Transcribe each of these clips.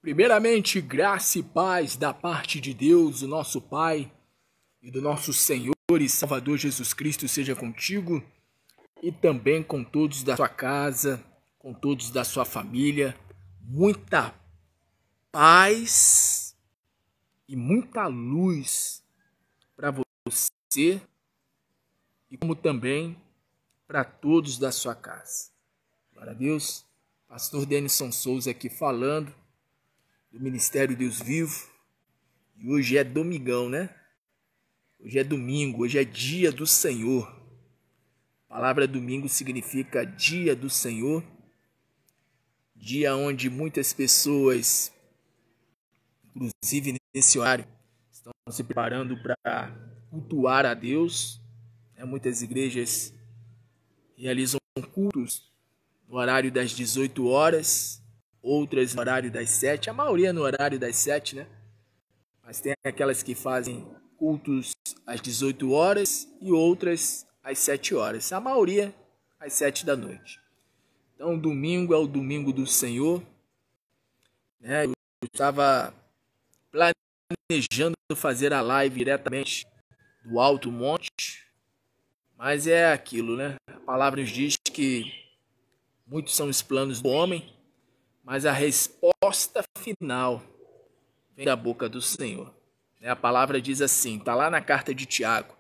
Primeiramente, graça e paz da parte de Deus, o nosso Pai, e do nosso Senhor e Salvador Jesus Cristo seja contigo e também com todos da sua casa, com todos da sua família. Muita paz e muita luz para você e como também para todos da sua casa. Glória a Deus. Pastor Denison Souza aqui falando do Ministério Deus Vivo. E hoje é domingão, né? Hoje é domingo, hoje é dia do Senhor. A palavra domingo significa dia do Senhor. Dia onde muitas pessoas, inclusive nesse horário, estão se preparando para cultuar a Deus. Muitas igrejas realizam cultos no horário das 18 horas, outras no horário das 7, a maioria no horário das 7, né? Mas tem aquelas que fazem cultos às 18 horas e outras às 7 horas. A maioria às 7 da noite. Então, domingo é o domingo do Senhor. Eu estava planejando fazer a live diretamente do Alto Monte, mas é aquilo, né? A palavra nos diz que muitos são os planos do homem, mas a resposta final vem da boca do Senhor. A palavra diz assim, está lá na carta de Tiago,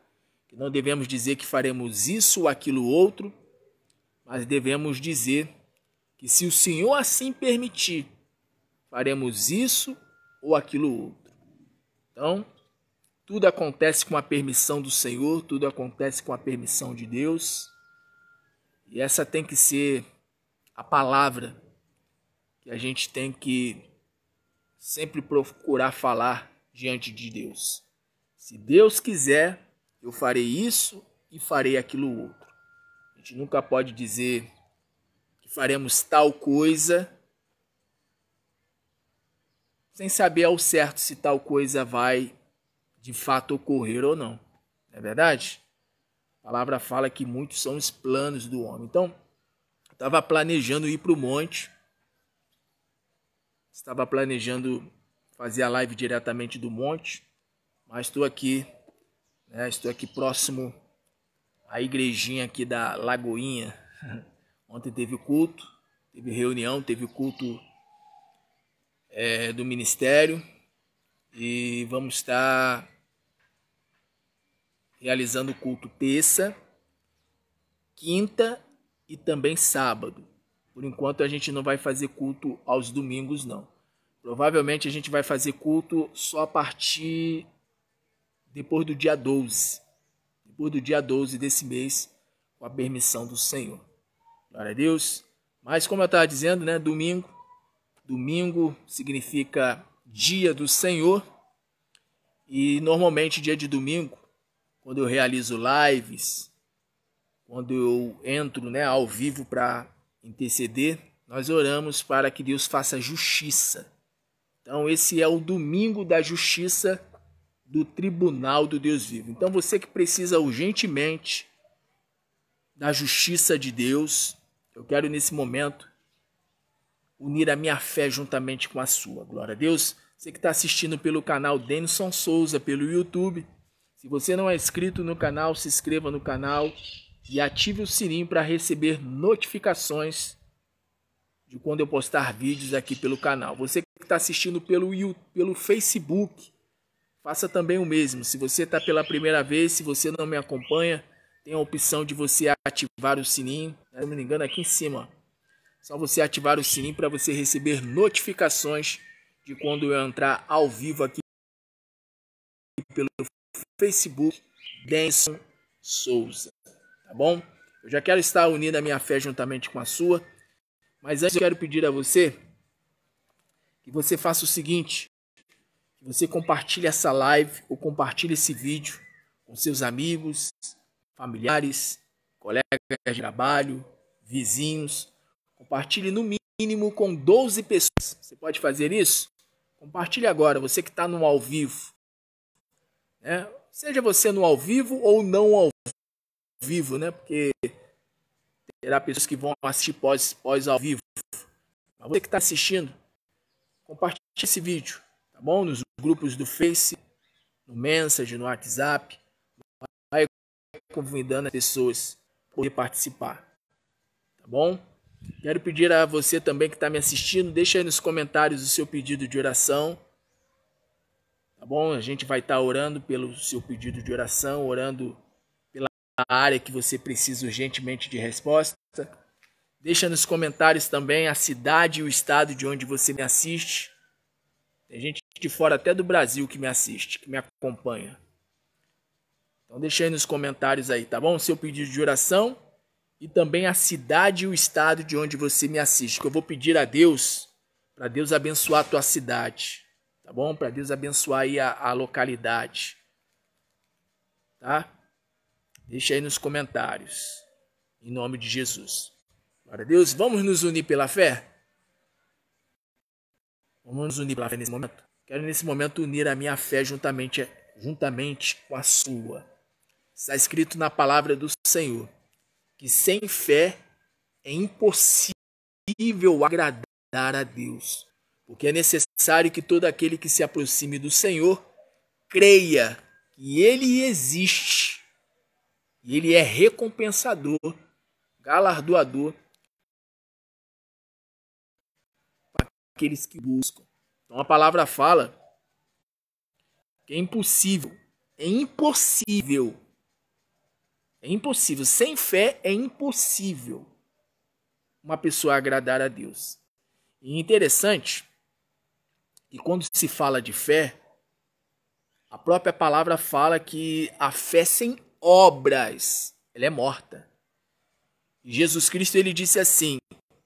que não devemos dizer que faremos isso ou aquilo outro, mas devemos dizer que se o Senhor assim permitir, faremos isso ou aquilo outro. Então, tudo acontece com a permissão do Senhor, tudo acontece com a permissão de Deus. E essa tem que ser a palavra que a gente tem que sempre procurar falar diante de Deus. Se Deus quiser, eu farei isso e farei aquilo outro. A gente nunca pode dizer que faremos tal coisa sem saber ao certo se tal coisa vai de fato ocorrer ou não. Não é verdade? A palavra fala que muitos são os planos do homem. Então, eu estava planejando ir para o monte. Estava planejando fazer a live diretamente do monte. Mas estou aqui, estou aqui próximo à igrejinha aqui da Lagoinha. Ontem teve culto, teve reunião, teve culto do ministério. E vamos estar realizando o culto terça, quinta e também sábado. Por enquanto a gente não vai fazer culto aos domingos, não. Provavelmente a gente vai fazer culto só a partir depois do dia 12. Depois do dia 12 desse mês, com a permissão do Senhor. Glória a Deus. Mas como eu estava dizendo, domingo. Domingo significa dia do Senhor. E normalmente dia de domingo, quando eu realizo lives, quando eu entro ao vivo para interceder, nós oramos para que Deus faça justiça. Então esse é o domingo da justiça do tribunal do Deus vivo. Então você que precisa urgentemente da justiça de Deus, eu quero nesse momento unir a minha fé juntamente com a sua. Glória a Deus. Você que está assistindo pelo canal Denison Souza, pelo YouTube. Se você não é inscrito no canal, se inscreva no canal e ative o sininho para receber notificações de quando eu postar vídeos aqui pelo canal. Você que está assistindo pelo Facebook, faça também o mesmo. Se você está pela primeira vez, se você não me acompanha, tem a opção de você ativar o sininho. Se não me engano, aqui em cima. Só você ativar o sininho para você receber notificações de quando eu entrar ao vivo aqui pelo Facebook, Denison Souza, tá bom? Eu já quero estar unindo a minha fé juntamente com a sua, mas antes eu quero pedir a você que você faça o seguinte, que você compartilhe essa live ou compartilhe esse vídeo com seus amigos, familiares, colegas de trabalho, vizinhos. Compartilhe no mínimo com 12 pessoas. Você pode fazer isso? Compartilhe agora, você que está no ao vivo. Seja você no ao vivo ou não ao vivo, porque terá pessoas que vão assistir pós ao vivo. Mas você que está assistindo, compartilhe esse vídeo, tá bom? Nos grupos do Face, no Messenger, no WhatsApp. Vai convidando as pessoas a poder participar, tá bom? Quero pedir a você também que está me assistindo, deixa aí nos comentários o seu pedido de oração, tá bom? A gente vai estar orando pelo seu pedido de oração, orando pela área que você precisa urgentemente de resposta. Deixa nos comentários também a cidade e o estado de onde você me assiste. Tem gente de fora até do Brasil que me assiste, que me acompanha. Então deixa aí nos comentários aí, tá bom? O seu pedido de oração e também a cidade e o estado de onde você me assiste. Que eu vou pedir a Deus, para Deus abençoar a tua cidade, tá bom? Para Deus abençoar aí a localidade, tá? Deixa aí nos comentários, em nome de Jesus. Glória a Deus, vamos nos unir pela fé? Vamos nos unir pela fé nesse momento? Quero nesse momento unir a minha fé juntamente com a sua. Está escrito na palavra do Senhor que sem fé é impossível agradar a Deus, porque é necessário que todo aquele que se aproxime do Senhor creia que Ele existe e Ele é recompensador, galardoador para aqueles que buscam. Então a palavra fala que é impossível, sem fé é impossível uma pessoa agradar a Deus. E interessante que quando se fala de fé, a própria palavra fala que a fé sem obras, ela é morta. E Jesus Cristo, ele disse assim: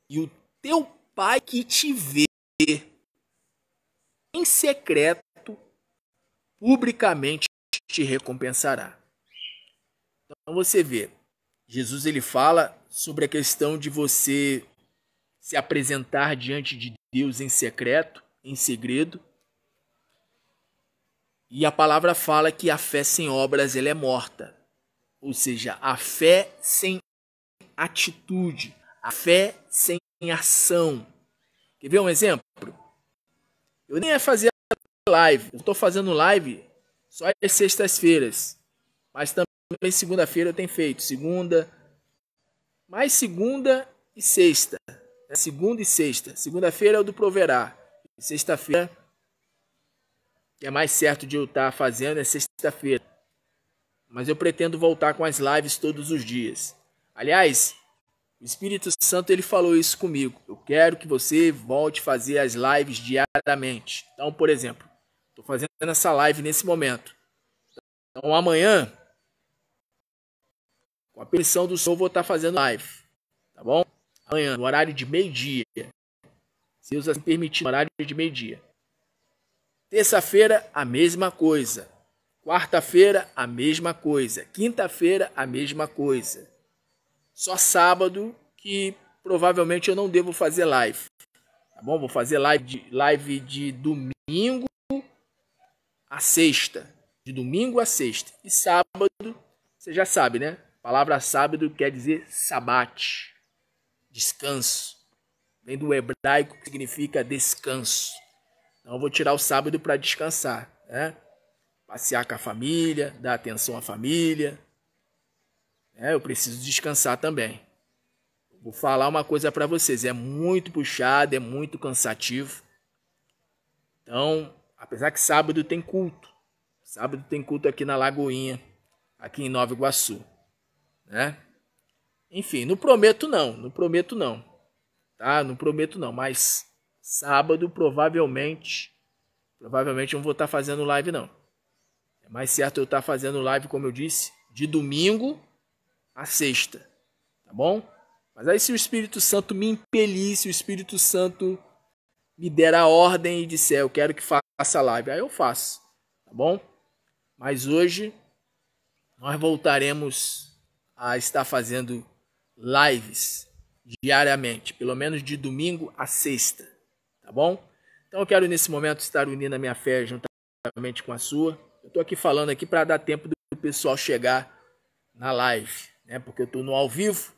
e o teu Pai que te vê em secreto, publicamente te recompensará. Então você vê, Jesus ele fala sobre a questão de você se apresentar diante de Deus em secreto, em segredo. E a palavra fala que a fé sem obras ela é morta. Ou seja, a fé sem atitude, a fé sem ação. Quer ver um exemplo? Eu nem ia fazer live, eu estou fazendo live só às sextas-feiras, mas também segunda-feira eu tenho feito, segunda e sexta, né? Segunda e sexta. Segunda-feira é o do Proverá, sexta-feira, que é mais certo de eu estar fazendo, é sexta-feira. Mas eu pretendo voltar com as lives todos os dias. Aliás, o Espírito Santo ele falou isso comigo. Eu quero que você volte a fazer as lives diariamente. Então, por exemplo, estou fazendo essa live nesse momento. Então, amanhã, com a permissão do Senhor, vou estar fazendo live. Tá bom? Amanhã, no horário de meio-dia. Se Deus assim permitir, no horário de meio-dia. Terça-feira, a mesma coisa. Quarta-feira, a mesma coisa. Quinta-feira, a mesma coisa. Só sábado que provavelmente eu não devo fazer live. Tá bom? Vou fazer live de domingo a sexta. De domingo a sexta. E sábado, você já sabe, né? A palavra sábado quer dizer sabate. Descanso. Vem do hebraico que significa descanso. Então eu vou tirar o sábado para descansar, né? Passear com a família, dar atenção à família. Eu preciso descansar também. Vou falar uma coisa para vocês, é muito puxado, é muito cansativo. Então, apesar que sábado tem culto. Sábado tem culto aqui na Lagoinha, aqui em Nova Iguaçu, né? Enfim, não prometo não, tá? Não prometo não, mas sábado provavelmente eu não vou estar fazendo live não. É mais certo eu estar fazendo live, como eu disse, de domingo a sexta, tá bom? Mas aí se o Espírito Santo me impelir, se o Espírito Santo me der a ordem e disser eu quero que faça live, aí eu faço, tá bom? Mas hoje nós voltaremos a estar fazendo lives diariamente, pelo menos de domingo a sexta, tá bom? Então eu quero nesse momento estar unindo a minha fé juntamente com a sua. Eu estou aqui falando aqui para dar tempo do pessoal chegar na live, né? Porque eu estou no ao vivo,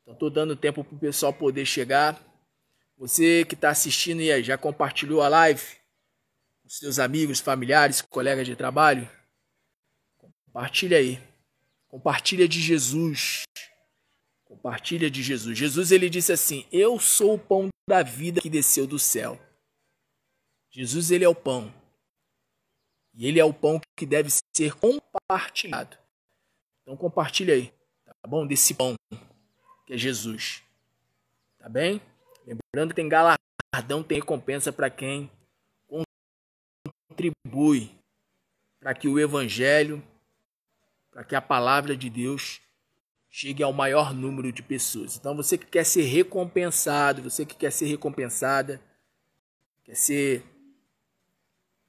então estou dando tempo para o pessoal poder chegar. Você que está assistindo e aí, já compartilhou a live? os seus amigos, familiares, colegas de trabalho. Compartilha aí. Compartilha de Jesus. Compartilha de Jesus. Jesus, ele disse assim: eu sou o pão da vida que desceu do céu. Jesus, ele é o pão. E ele é o pão que deve ser compartilhado. Então compartilha aí, tá bom? Desse pão que é Jesus. Tá bem? Lembrando que tem galardão, tem recompensa para quem contribui para que o evangelho, para que a palavra de Deus chegue ao maior número de pessoas. Então você que quer ser recompensado, você que quer ser recompensada, quer ser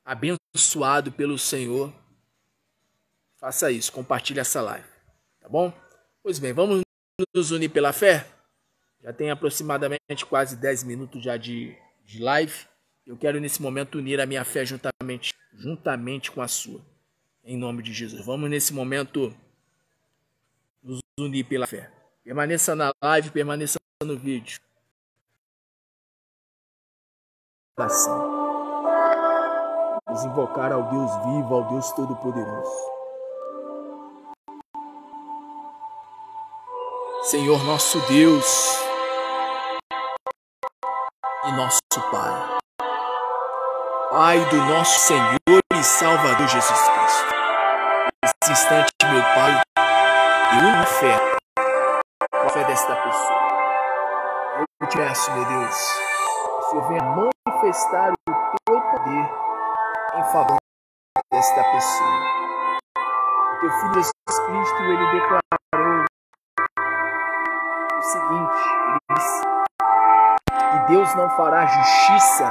abençoado pelo Senhor, faça isso, compartilhe essa live, tá bom? Pois bem, vamos nos unir pela fé? Já tem aproximadamente quase 10 minutos já de live. Eu quero nesse momento unir a minha fé juntamente com a sua, em nome de Jesus. Vamos nesse momento nos unir pela fé. Permaneça na live, permaneça no vídeo. Assim. Vamos invocar ao Deus vivo, ao Deus Todo-Poderoso. Senhor nosso Deus e nosso Pai, Pai do nosso Senhor e Salvador Jesus Cristo. Nesse instante, meu Pai, eu uno a fé desta pessoa. Eu te peço, meu Deus, que o Senhor venha manifestar o teu poder em favor desta pessoa. O teu Filho Jesus Cristo, ele declarou o seguinte, ele disse: e Deus não fará justiça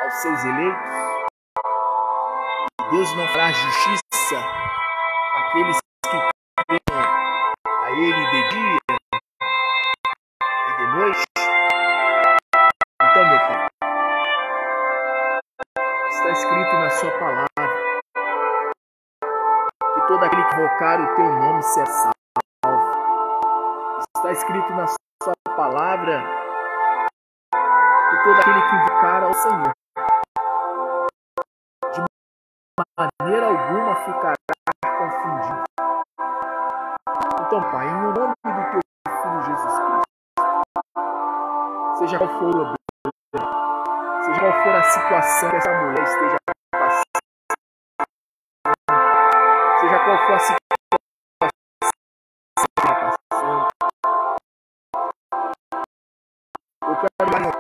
aos seus eleitos, e Deus não fará justiça àqueles que creem a Ele de dia e de noite. Então, meu Pai, está escrito na sua palavra que todo aquele que invocar o teu nome será salvo. Está escrito na sua palavra que todo aquele que invocar ao Senhor de maneira alguma ficará confundido. Então, Pai, em nome do teu Filho Jesus Cristo, seja qual for o problema, seja qual for a situação que essa mulher esteja passando, seja qual for a situação que ela está passando, eu quero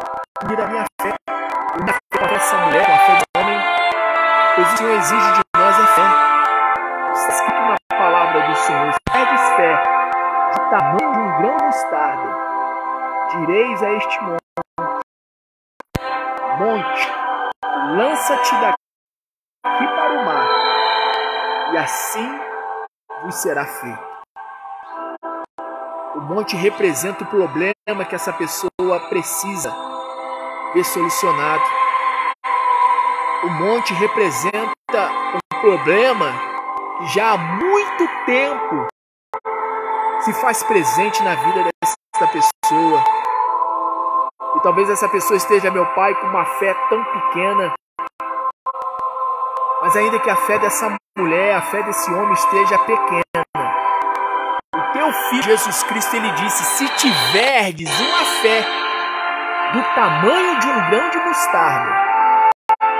unir a minha fé com a fé dessa mulher, com a fé do homem, pois o Senhor exige de nós a fé. Está escrito na palavra do Senhor: se tiverdes fé do tamanho de um grão de mostarda, direis a este monte, lança-te daqui para o mar, e assim vos será feito. O monte representa o problema que essa pessoa precisa ver solucionado. O monte representa um problema que já há muito tempo se faz presente na vida dessa pessoa. E talvez essa pessoa esteja, meu Pai, com uma fé tão pequena, mas ainda que a fé dessa mulher, a fé desse homem esteja pequena, o teu Filho Jesus Cristo, ele disse: se tiverdes uma fé do tamanho de um grão de mostarda,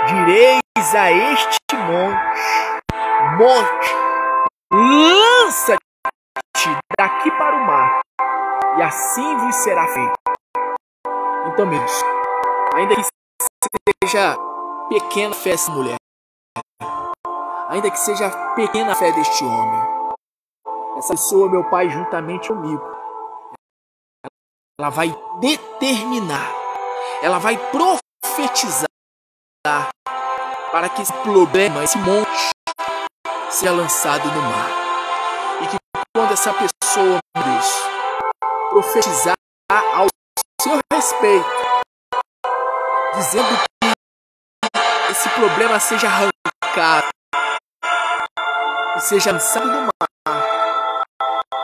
direis a este monte, lança-te daqui para o mar, e assim vos será feito. Então, meus, ainda que seja pequena a fé dessa mulher, ainda que seja pequena a fé deste homem, essa pessoa, meu Pai, juntamente comigo, ela vai determinar, ela vai profetizar para que esse problema, esse monte, seja lançado no mar. E que quando essa pessoa, meu Deus, profetizar ao seu respeito, dizendo que esse problema seja arrancado e seja lançado no mar,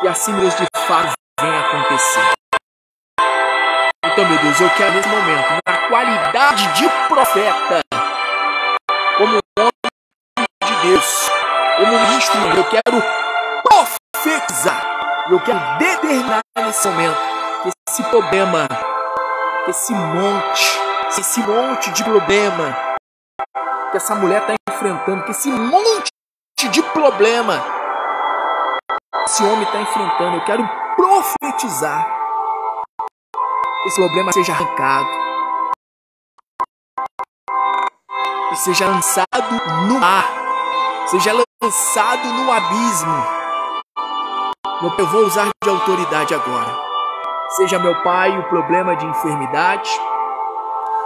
e assim, Deus, de fato venha acontecer. Então, meu Deus, eu quero nesse momento, na qualidade de profeta, como homem de Deus, como ministro, eu quero profetizar. Eu quero determinar nesse momento que esse problema, esse monte de problema que essa mulher está enfrentando, que esse monte de problema esse homem está enfrentando, eu quero profetizar que esse problema seja arrancado, que seja lançado no mar, seja lançado no abismo. Eu vou usar de autoridade agora. Seja, meu Pai, o problema de enfermidade,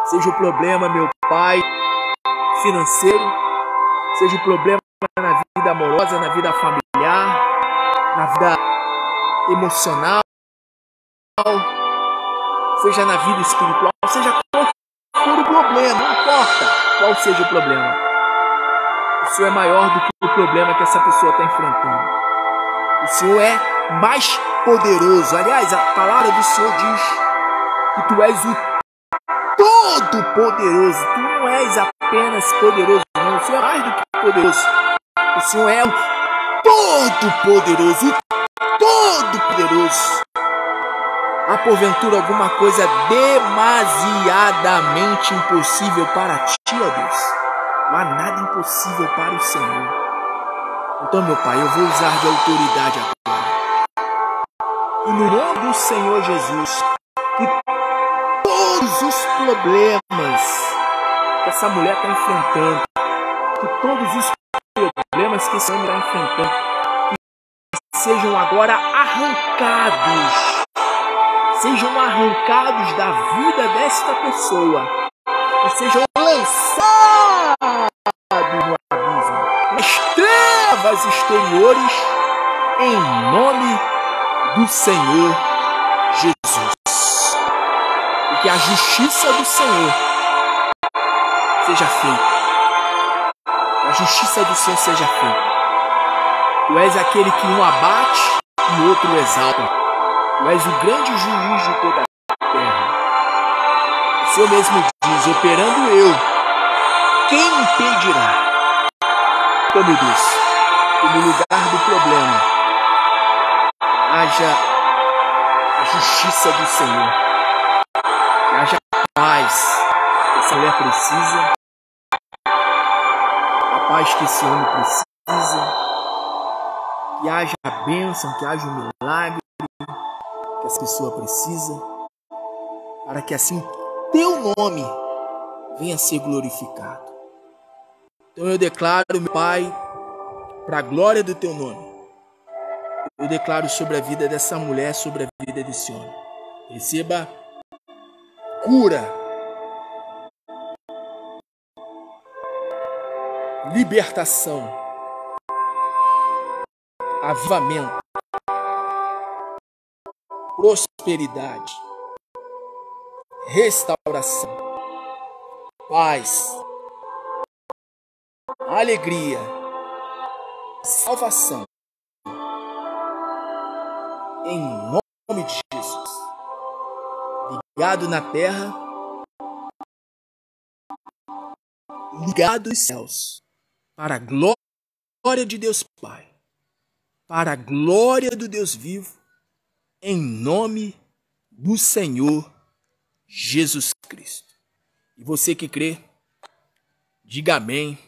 seja o problema, meu Pai, financeiro, seja o problema na vida amorosa, na vida familiar, na vida emocional, seja na vida espiritual, seja qual for o problema, não importa qual seja o problema. O Senhor é maior do que o problema que essa pessoa está enfrentando. O Senhor é mais poderoso. Aliás, a palavra do Senhor diz que Tu és o Todo-Poderoso. Tu não és apenas poderoso, não. O Senhor é mais do que poderoso. O Senhor é o Todo-Poderoso. O Todo-Poderoso. Há porventura alguma coisa demasiadamente impossível para Ti, ó Deus? Não há nada impossível para o Senhor. Então, meu Pai, eu vou usar de autoridade agora. E no nome do Senhor Jesus, que todos os problemas que essa mulher está enfrentando, que todos os problemas que esse homem está enfrentando, que sejam agora arrancados. Sejam arrancados da vida desta pessoa. E sejam lançados no abismo, nas trevas exteriores, em nome do Senhor Jesus. E que a justiça do Senhor seja feita. A justiça do Senhor seja feita. Tu és aquele que um abate e o outro exalta. Tu és o grande juiz de toda a terra. O Senhor mesmo diz, operando eu, quem impedirá? Então, meu Deus, que no lugar do problema haja a justiça do Senhor, que haja paz que essa mulher precisa, a paz que esse homem precisa, que haja a bênção, que haja um milagre que essa pessoa precisa, para que assim Teu nome venha a ser glorificado. Então eu declaro, meu Pai, para a glória do Teu nome, eu declaro sobre a vida dessa mulher, sobre a vida desse homem. Receba cura, libertação, avivamento, prosperidade, restauração, paz, alegria, salvação. Em nome de Jesus. Ligado na terra, ligado nos céus, para a glória de Deus Pai, para a glória do Deus vivo, em nome do Senhor Jesus Cristo. E você que crê, diga amém,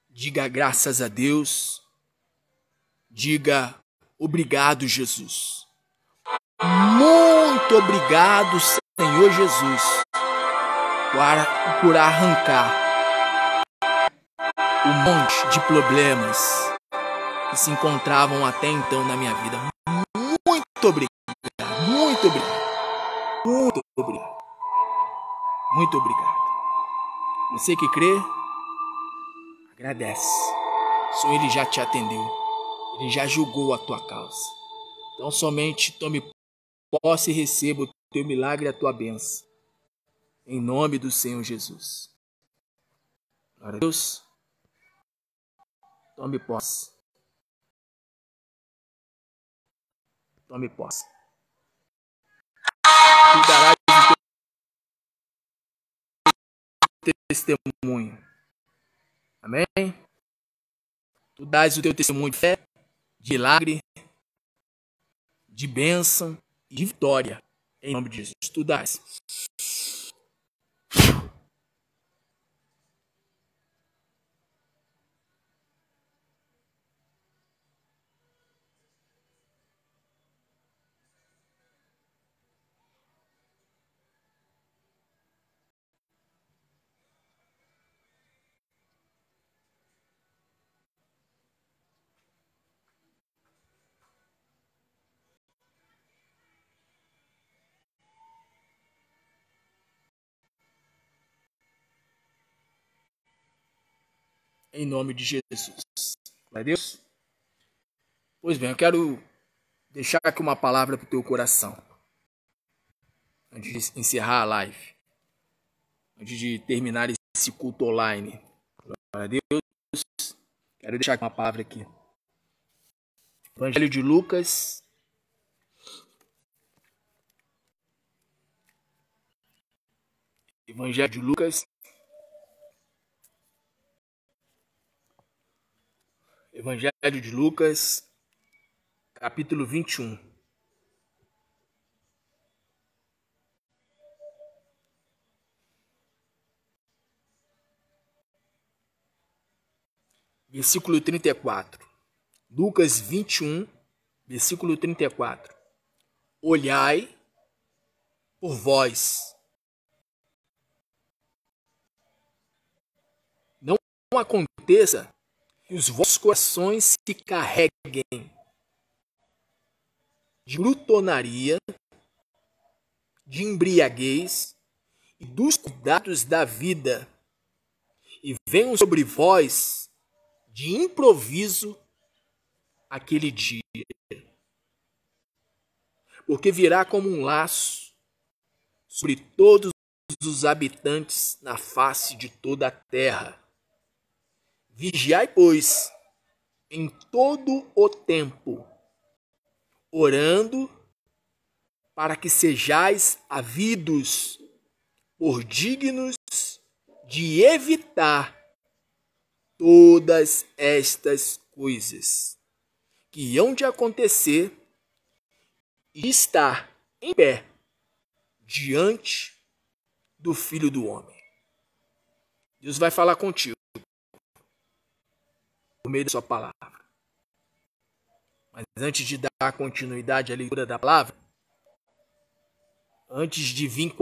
diga graças a Deus, diga obrigado, Jesus. Muito obrigado, Senhor Jesus, por arrancar um monte de problemas que se encontravam até então na minha vida. Muito obrigado, muito obrigado, muito obrigado, muito obrigado. Você que crê, agradece. O Senhor, Ele já te atendeu. Ele já julgou a tua causa. Então somente tome posse e receba o teu milagre e a tua bênção. Em nome do Senhor Jesus. Glória a Deus. Tome posse. Tome posse. Cuidará do teu testemunho. Amém? Tu dás o teu testemunho de fé, de milagre, de bênção e de vitória. Em nome de Jesus, tu dás. Em nome de Jesus. Glória a Deus. Pois bem, eu quero deixar aqui uma palavra para o teu coração. Antes de encerrar a live. Antes de terminar esse culto online. Glória a Deus. Quero deixar aqui uma palavra aqui. Evangelho de Lucas. Evangelho de Lucas. Evangelho de Lucas, capítulo 21. Versículo 34. Lucas 21, versículo 34. Olhai por vós. Não aconteça que os vossos corações se carreguem de glutonaria, de embriaguez e dos cuidados da vida, e venham sobre vós de improviso aquele dia. Porque virá como um laço sobre todos os habitantes na face de toda a terra. Vigiai, pois, em todo o tempo, orando para que sejais havidos por dignos de evitar todas estas coisas que hão de acontecer e estar em pé diante do Filho do Homem. Deus vai falar contigo por meio da sua palavra. Mas antes de dar continuidade à leitura da palavra, antes de vir com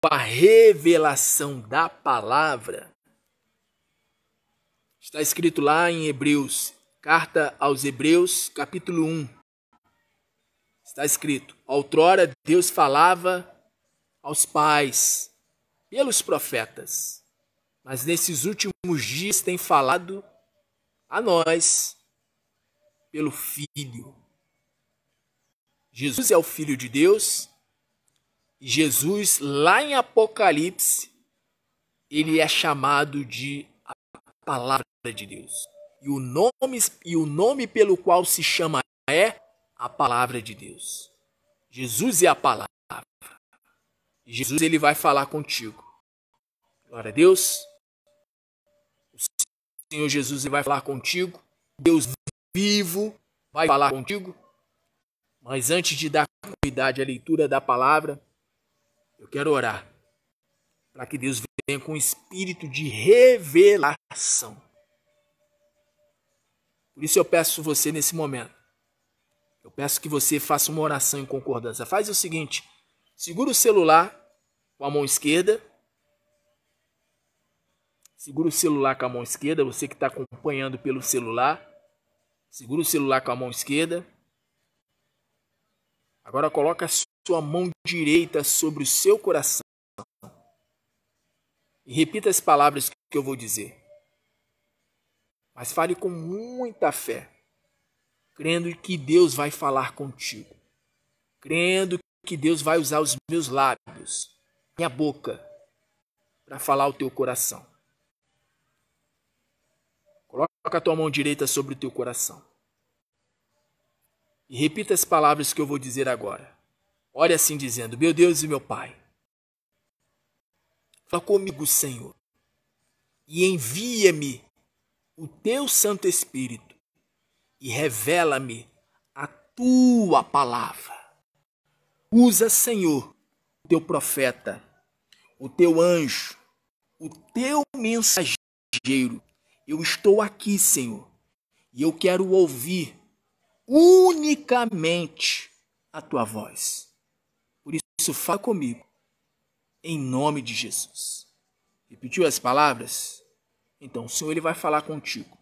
a revelação da palavra, está escrito lá em Hebreus, carta aos Hebreus, capítulo 1. Está escrito: outrora Deus falava aos pais pelos profetas, mas nesses últimos dias tem falado a nós pelo Filho. Jesus é o Filho de Deus. E Jesus, lá em Apocalipse, ele é chamado de a Palavra de Deus. E o nome pelo qual se chama é a Palavra de Deus. Jesus é a Palavra. E Jesus, ele vai falar contigo. Glória a Deus. O Senhor Jesus, ele vai falar contigo. Deus vivo vai falar contigo. Mas antes de dar continuidade à leitura da palavra, eu quero orar para que Deus venha com espírito de revelação. Por isso eu peço você nesse momento. Eu peço que você faça uma oração em concordância. Faz o seguinte: segura o celular com a mão esquerda. Segura o celular com a mão esquerda, você que está acompanhando pelo celular. Segura o celular com a mão esquerda. Agora coloca a sua mão direita sobre o seu coração. E repita as palavras que eu vou dizer. Mas fale com muita fé, crendo que Deus vai falar contigo. Crendo que Deus vai usar os meus lábios, minha boca, para falar o teu coração. Coloca a tua mão direita sobre o teu coração. E repita as palavras que eu vou dizer agora. Ore assim dizendo: meu Deus e meu Pai, fala comigo, Senhor, e envia-me o teu Santo Espírito e revela-me a tua palavra. Usa, Senhor, o teu profeta, o teu anjo, o teu mensageiro. Eu estou aqui, Senhor, e eu quero ouvir unicamente a tua voz. Por isso, fala comigo, em nome de Jesus. Repetiu as palavras? Então, o Senhor ele vai falar contigo.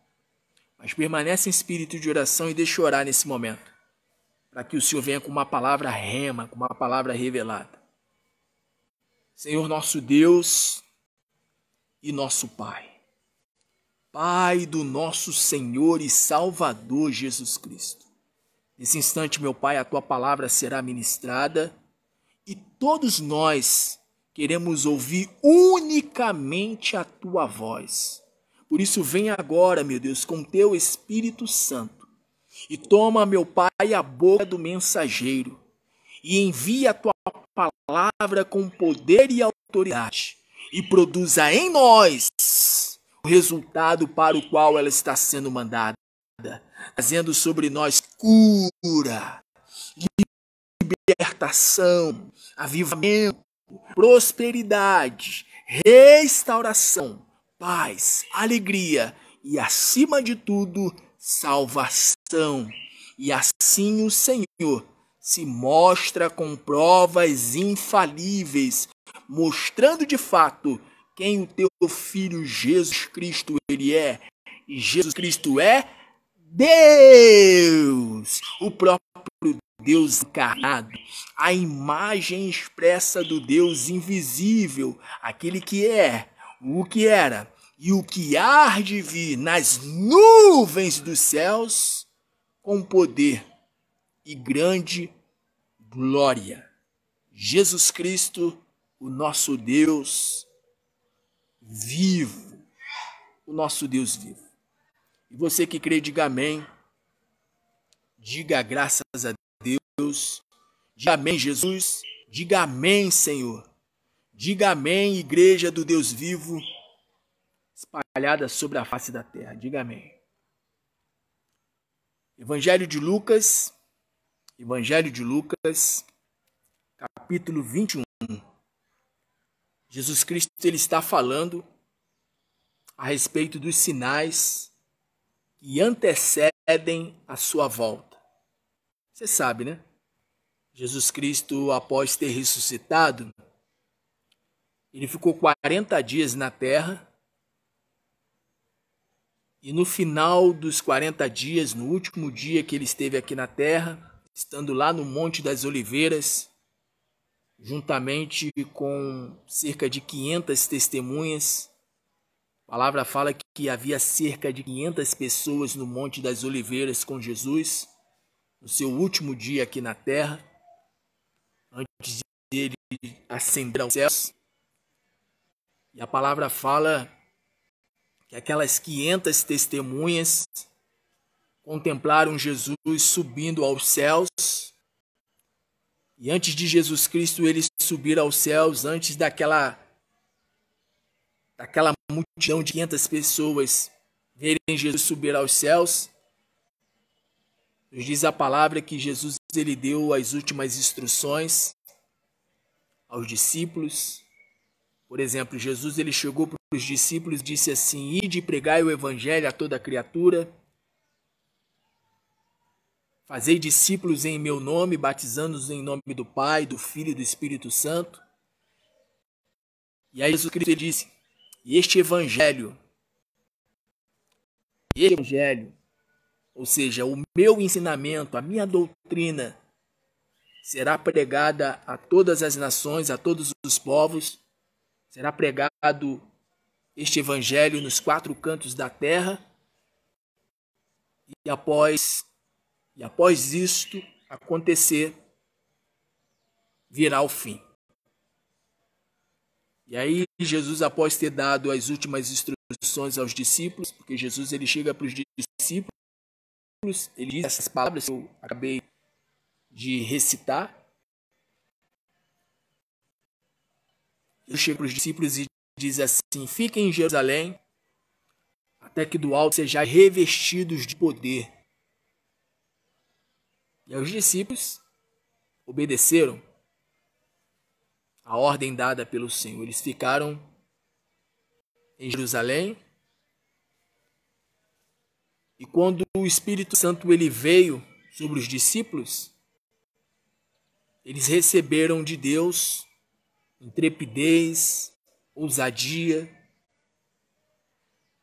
Mas permanece em espírito de oração e deixa eu orar nesse momento, para que o Senhor venha com uma palavra rema, com uma palavra revelada. Senhor nosso Deus e nosso Pai, Pai do nosso Senhor e Salvador Jesus Cristo. Nesse instante, meu Pai, a tua palavra será ministrada e todos nós queremos ouvir unicamente a tua voz. Por isso, vem agora, meu Deus, com teu Espírito Santo e toma, meu Pai, a boca do mensageiro e envia a tua palavra com poder e autoridade e produza em nós o resultado para o qual ela está sendo mandada, trazendo sobre nós cura, libertação, avivamento, prosperidade, restauração, paz, alegria e, acima de tudo, salvação. E assim o Senhor se mostra com provas infalíveis, mostrando de fato quem o teu Filho Jesus Cristo ele é. E Jesus Cristo é Deus, o próprio Deus encarnado, a imagem expressa do Deus invisível, aquele que é, o que era e o que há de vir nas nuvens dos céus, com poder e grande glória. Jesus Cristo, o nosso Deus vivo, o nosso Deus vivo. E você que crê, diga amém, diga graças a Deus, diga amém, Jesus, diga amém, Senhor, diga amém, igreja do Deus vivo, espalhada sobre a face da terra, diga amém. Evangelho de Lucas, capítulo 21. Jesus Cristo ele está falando a respeito dos sinais que antecedem a sua volta. Você sabe, né? Jesus Cristo, após ter ressuscitado, ele ficou 40 dias na terra. E no final dos 40 dias, no último dia que ele esteve aqui na terra, estando lá no Monte das Oliveiras, juntamente com cerca de 500 testemunhas, a palavra fala que havia cerca de 500 pessoas no Monte das Oliveiras com Jesus, no seu último dia aqui na terra, antes de ele ascender aos céus. E a palavra fala que aquelas 500 testemunhas contemplaram Jesus subindo aos céus. E antes de Jesus Cristo ele subir aos céus, antes daquela multidão de 500 pessoas verem Jesus subir aos céus, nos diz a palavra que Jesus ele deu as últimas instruções aos discípulos. Por exemplo, Jesus ele chegou para os discípulos e disse assim: ide e pregai o evangelho a toda criatura. Fazei discípulos em meu nome, batizando-os em nome do Pai, do Filho e do Espírito Santo. E aí Jesus Cristo ele disse: e este evangelho, ou seja, o meu ensinamento, a minha doutrina, será pregada a todas as nações, a todos os povos. Será pregado este evangelho nos 4 cantos da terra. E após isto acontecer, virá o fim. E aí Jesus, após ter dado as últimas instruções aos discípulos, porque Jesus ele chega para os discípulos, ele diz essas palavras que eu acabei de recitar. Ele chega para os discípulos e diz assim: fiquem em Jerusalém até que do alto sejais revestidos de poder. E os discípulos obedeceram a ordem dada pelo Senhor. Eles ficaram em Jerusalém. E quando o Espírito Santo ele veio sobre os discípulos, eles receberam de Deus intrepidez, ousadia,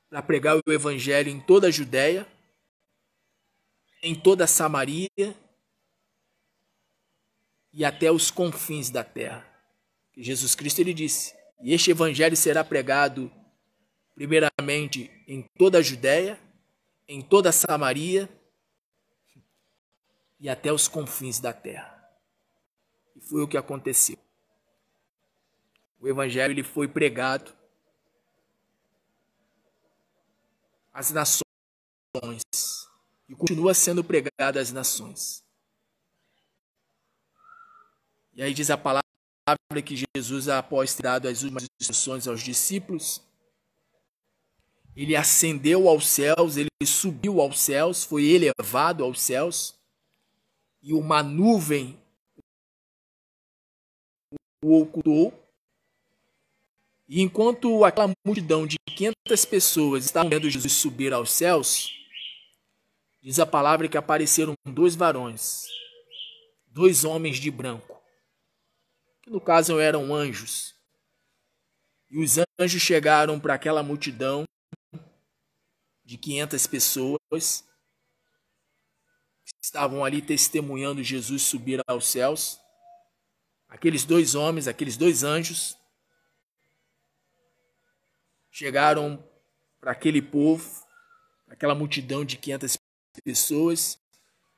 para pregar o Evangelho em toda a Judéia, em toda a Samaria e até os confins da terra. Que Jesus Cristo ele disse, e este Evangelho será pregado primeiramente em toda a Judéia, em toda a Samaria e até os confins da terra. E foi o que aconteceu. O Evangelho ele foi pregado às nações e continua sendo pregado às nações. E aí diz a palavra que Jesus, após ter dado as últimas instruções aos discípulos, ele ascendeu aos céus, ele subiu aos céus, foi elevado aos céus, e uma nuvem o ocultou. E enquanto aquela multidão de 500 pessoas estavam vendo Jesus subir aos céus, diz a palavra que apareceram dois varões, dois homens de branco, que no caso eram anjos. E os anjos chegaram para aquela multidão de 500 pessoas que estavam ali testemunhando Jesus subir aos céus. Aqueles dois homens, aqueles dois anjos, chegaram para aquele povo, aquela multidão de 500 pessoas,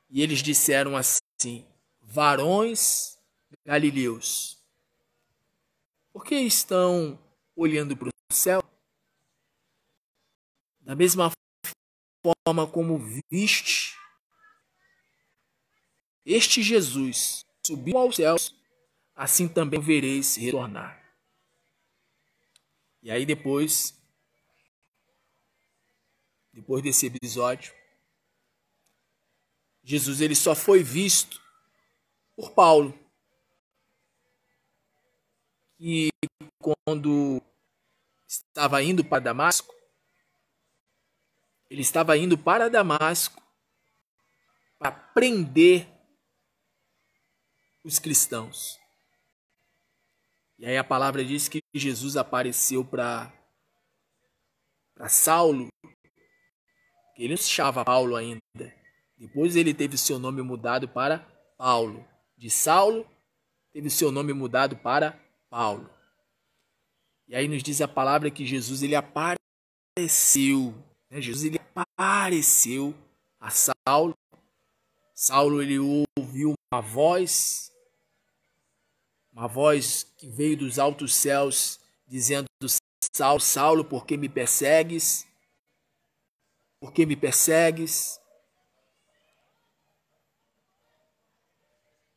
e eles disseram assim: varões galileus, por que estão olhando para o céu? Da mesma forma como viste este Jesus subiu aos céus, assim também vereis retornar. E aí depois desse episódio, Jesus ele só foi visto por Paulo. E quando estava indo para Damasco, ele estava indo para Damasco para prender os cristãos. E aí a palavra diz que Jesus apareceu para Saulo, que ele não se chamava Paulo ainda. Depois ele teve seu nome mudado para Paulo. De Saulo, teve seu nome mudado para Paulo. E aí nos diz a palavra que Jesus ele apareceu. Jesus ele apareceu a Saulo. Saulo ele ouviu uma voz que veio dos altos céus, dizendo: Saulo, Saulo, por que me persegues? Por que me persegues?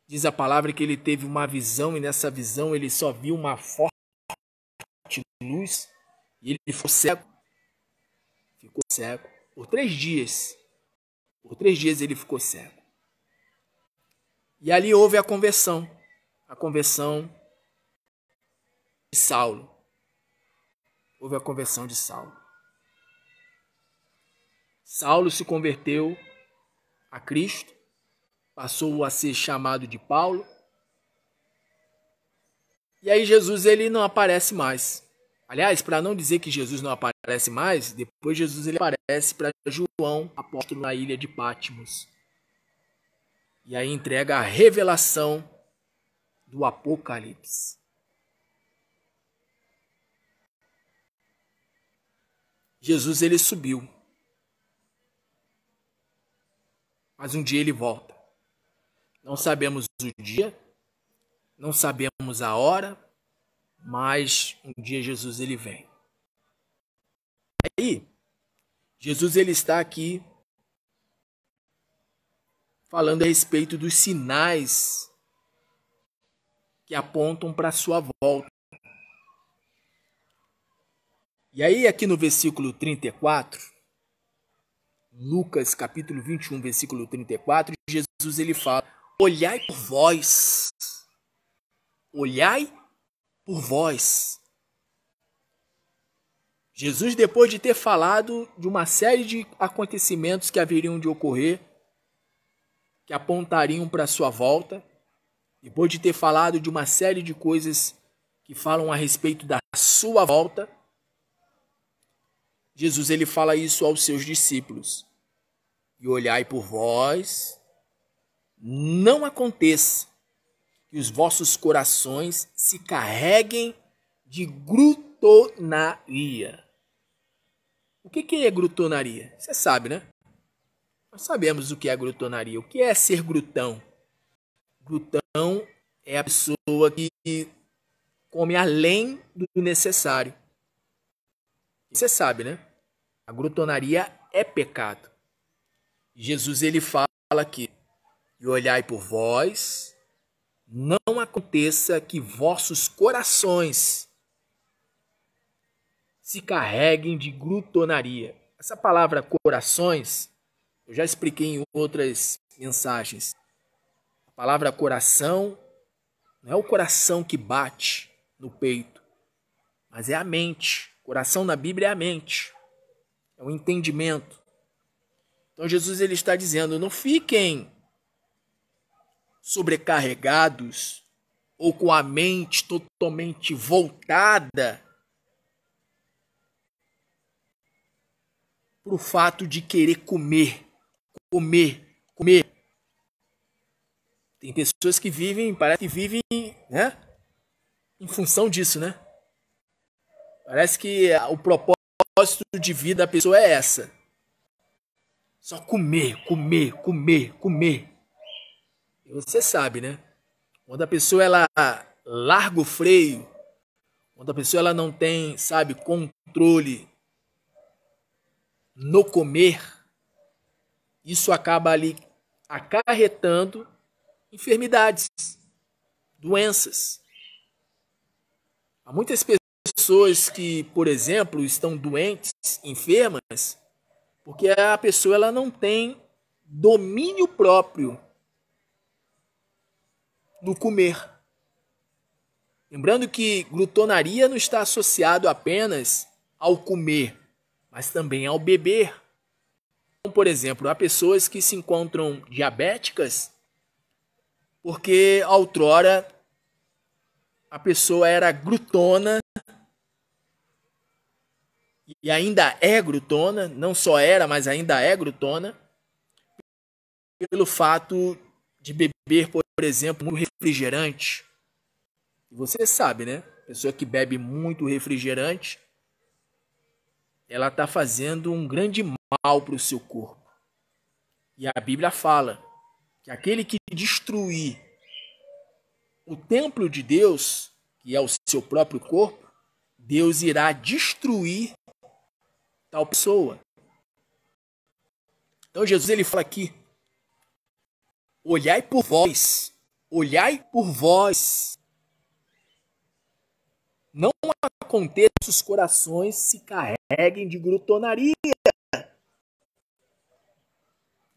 Diz a palavra que ele teve uma visão, e nessa visão ele só viu uma forte luz, e ele ficou cego. Ficou cego por 3 dias. Por 3 dias ele ficou cego. E ali houve a conversão de Saulo. Houve a conversão de Saulo. Saulo se converteu a Cristo, passou a ser chamado de Paulo. E aí Jesus ele não aparece mais. Aliás, para não dizer que Jesus não aparece mais, depois Jesus ele aparece para João, apóstolo, na ilha de Patmos. E aí entrega a revelação do Apocalipse. Jesus ele subiu. Mas um dia ele volta. Não sabemos o dia, não sabemos a hora, mas um dia Jesus ele vem. Aí, Jesus ele está aqui falando a respeito dos sinais que apontam para a sua volta. E aí aqui no versículo 34, Lucas capítulo 21, versículo 34, Jesus ele fala: olhai por vós. Olhai por vós. Jesus, depois de ter falado de uma série de acontecimentos que haveriam de ocorrer, que apontariam para a sua volta, depois de ter falado de uma série de coisas que falam a respeito da sua volta, Jesus ele fala isso aos seus discípulos. E olhai por vós, não aconteça que os vossos corações se carreguem de glutonaria. O que é glutonaria? Você sabe, né? Nós sabemos o que é glutonaria. O que é ser glutão? Glutão é a pessoa que come além do necessário. Você sabe, né? A glutonaria é pecado. Jesus ele fala aqui: e olhai por vós, não aconteça que vossos corações se carreguem de glutonaria. Essa palavra corações, eu já expliquei em outras mensagens. A palavra coração não é o coração que bate no peito, mas é a mente. Coração na Bíblia é a mente, é o entendimento. Então Jesus ele está dizendo: não fiquem sobrecarregados ou com a mente totalmente voltada para o fato de querer comer. Tem pessoas que vivem, parece que vivem, né, em função disso, né? Parece que o propósito de vida da pessoa é essa. Só comer. E você sabe, né? Quando a pessoa ela larga o freio, quando a pessoa ela não tem, sabe, controle no comer, isso acaba ali acarretando enfermidades, doenças. Há muitas pessoas que, por exemplo, estão doentes, enfermas, porque a pessoa ela não tem domínio próprio no comer. Lembrando que glutonaria não está associado apenas ao comer, mas também ao beber. Então, por exemplo, há pessoas que se encontram diabéticas porque outrora a pessoa era glutona e ainda é glutona, não só era, mas ainda é glutona, pelo fato de beber, por exemplo, muito refrigerante. Você sabe, né? Pessoa que bebe muito refrigerante, ela está fazendo um grande mal para o seu corpo. E a Bíblia fala que aquele que destruir o templo de Deus, que é o seu próprio corpo, Deus irá destruir tal pessoa. Então Jesus ele fala aqui: olhai por vós, não aconteça que os corações se carreguem de glutonaria.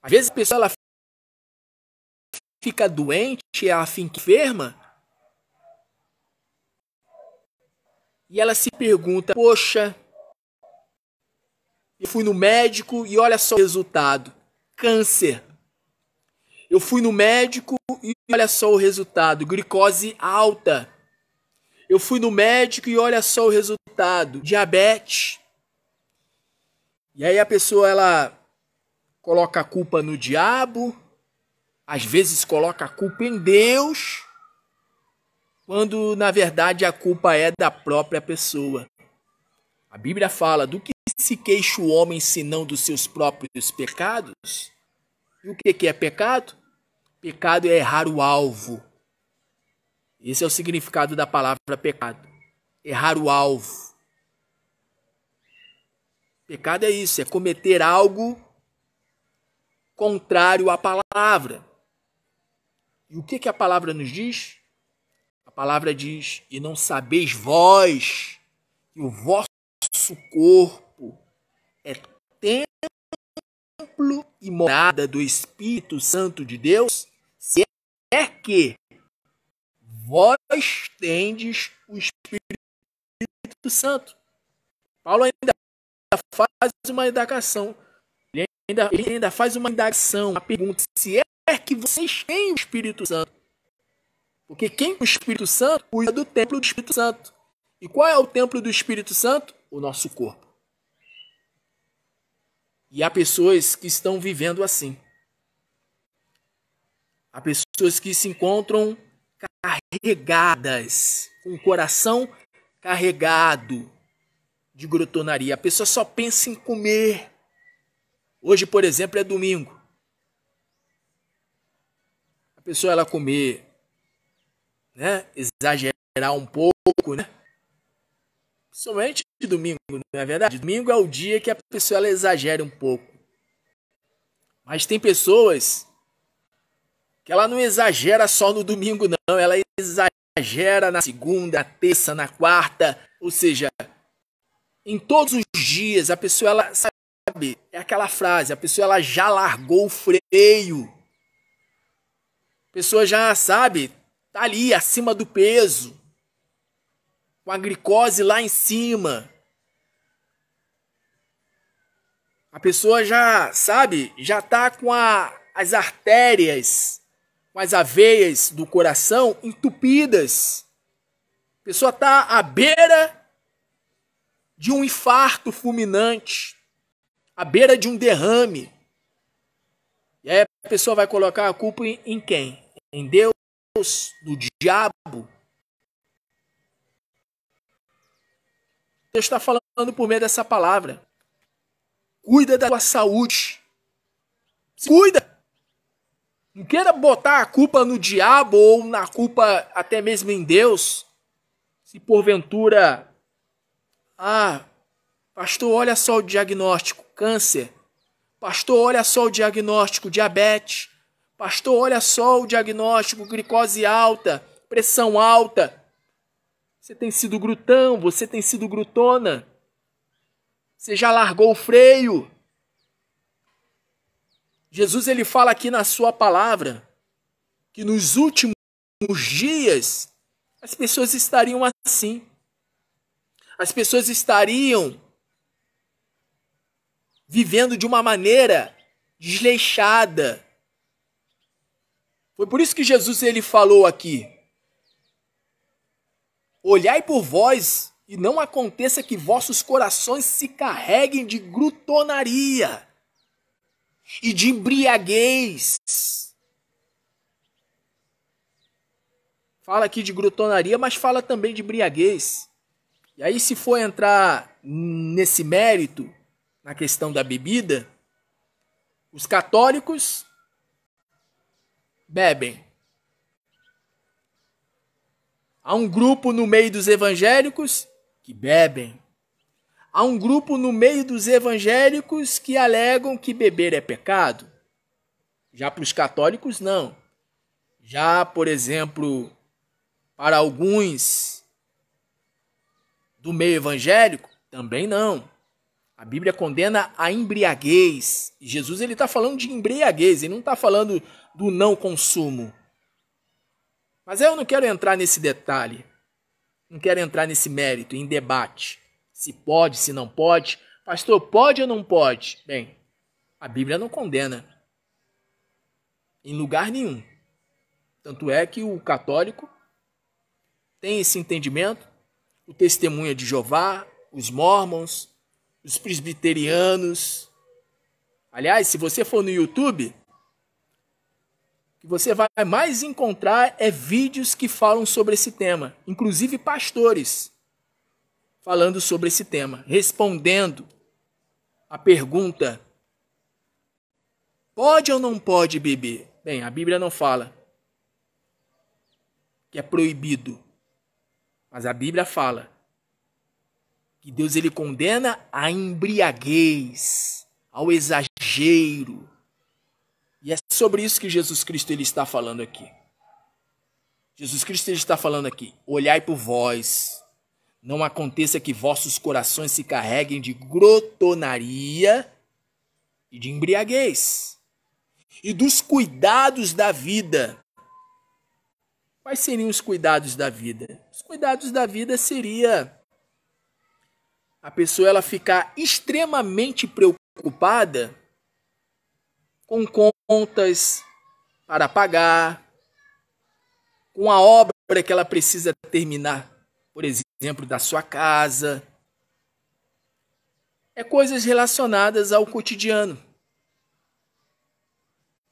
Às vezes a pessoa ela fica doente, ela fica enferma, e ela se pergunta: poxa, eu fui no médico e olha só o resultado, câncer. Eu fui no médico e olha só o resultado, glicose alta. Eu fui no médico e olha só o resultado, diabetes. E aí a pessoa ela coloca a culpa no diabo, às vezes coloca a culpa em Deus, quando na verdade a culpa é da própria pessoa. A Bíblia fala: do que se queixa o homem senão dos seus próprios pecados? E o que é pecado? Pecado é errar o alvo. Esse é o significado da palavra pecado. Errar o alvo. Pecado é isso, é cometer algo contrário à palavra. E o que a palavra nos diz? A palavra diz: e não sabeis vós que o vosso corpo é templo templo e morada do Espírito Santo de Deus, se é que vós tendes o Espírito Santo. Paulo ainda faz uma indagação. Ele ainda faz uma indagação, uma pergunta: se é que vocês têm o Espírito Santo? Porque quem tem o Espírito Santo cuida do templo do Espírito Santo. E qual é o templo do Espírito Santo? O nosso corpo. E há pessoas que estão vivendo assim. Há pessoas que se encontram carregadas, com o coração carregado de glotonaria. A pessoa só pensa em comer. Hoje, por exemplo, é domingo. A pessoa ela comer, né, exagerar um pouco, né? Somente de domingo, não é verdade? Domingo é o dia que a pessoa ela exagera um pouco. Mas tem pessoas que ela não exagera só no domingo, não. Ela exagera na segunda, na terça, na quarta. Ou seja, em todos os dias, a pessoa, ela sabe, é aquela frase, a pessoa ela já largou o freio. A pessoa já, sabe, tá ali acima do peso, com a glicose lá em cima. A pessoa já, sabe, já tá com as artérias, com as veias do coração entupidas. A pessoa tá à beira de um infarto fulminante, à beira de um derrame. E aí a pessoa vai colocar a culpa em quem? Em Deus, no diabo. Deus está falando por meio dessa palavra. Cuida da tua saúde. Cuida. Não queira botar a culpa no diabo ou na culpa até mesmo em Deus. Se porventura, pastor, olha só o diagnóstico, câncer. Pastor, olha só o diagnóstico, diabetes. Pastor, olha só o diagnóstico, glicose alta, pressão alta. Você tem sido glutão, você tem sido glutona. Você já largou o freio. Jesus ele fala aqui na sua palavra que nos últimos dias as pessoas estariam assim. As pessoas estariam vivendo de uma maneira desleixada. Foi por isso que Jesus ele falou aqui: olhai por vós e não aconteça que vossos corações se carreguem de glutonaria e de embriaguez. Fala aqui de glutonaria, mas fala também de embriaguez. E aí, se for entrar nesse mérito, na questão da bebida, os católicos bebem. Há um grupo no meio dos evangélicos que bebem. Há um grupo no meio dos evangélicos que alegam que beber é pecado. Já para os católicos, não. Já, por exemplo, para alguns do meio evangélico, também não. A Bíblia condena a embriaguez. E Jesus está falando de embriaguez, ele não está falando do não consumo. Mas eu não quero entrar nesse detalhe. Não quero entrar nesse mérito, em debate. Se pode, se não pode. Pastor, pode ou não pode? Bem, a Bíblia não condena. Em lugar nenhum. Tanto é que o católico tem esse entendimento. O Testemunha de Jeová, os Mormons, os presbiterianos. Aliás, se você for no YouTube, o que você vai mais encontrar é vídeos que falam sobre esse tema. Inclusive pastores falando sobre esse tema, respondendo a pergunta: pode ou não pode beber? Bem, a Bíblia não fala que é proibido, mas a Bíblia fala que Deus ele condena a embriaguez, ao exagero. E é sobre isso que Jesus Cristo ele está falando aqui. Jesus Cristo ele está falando aqui: olhai por vós, não aconteça que vossos corações se carreguem de glutonaria e de embriaguez, e dos cuidados da vida. Quais seriam os cuidados da vida? Os cuidados da vida seria a pessoa ela ficar extremamente preocupada com contas para pagar, com a obra que ela precisa terminar, por exemplo, da sua casa. É coisas relacionadas ao cotidiano.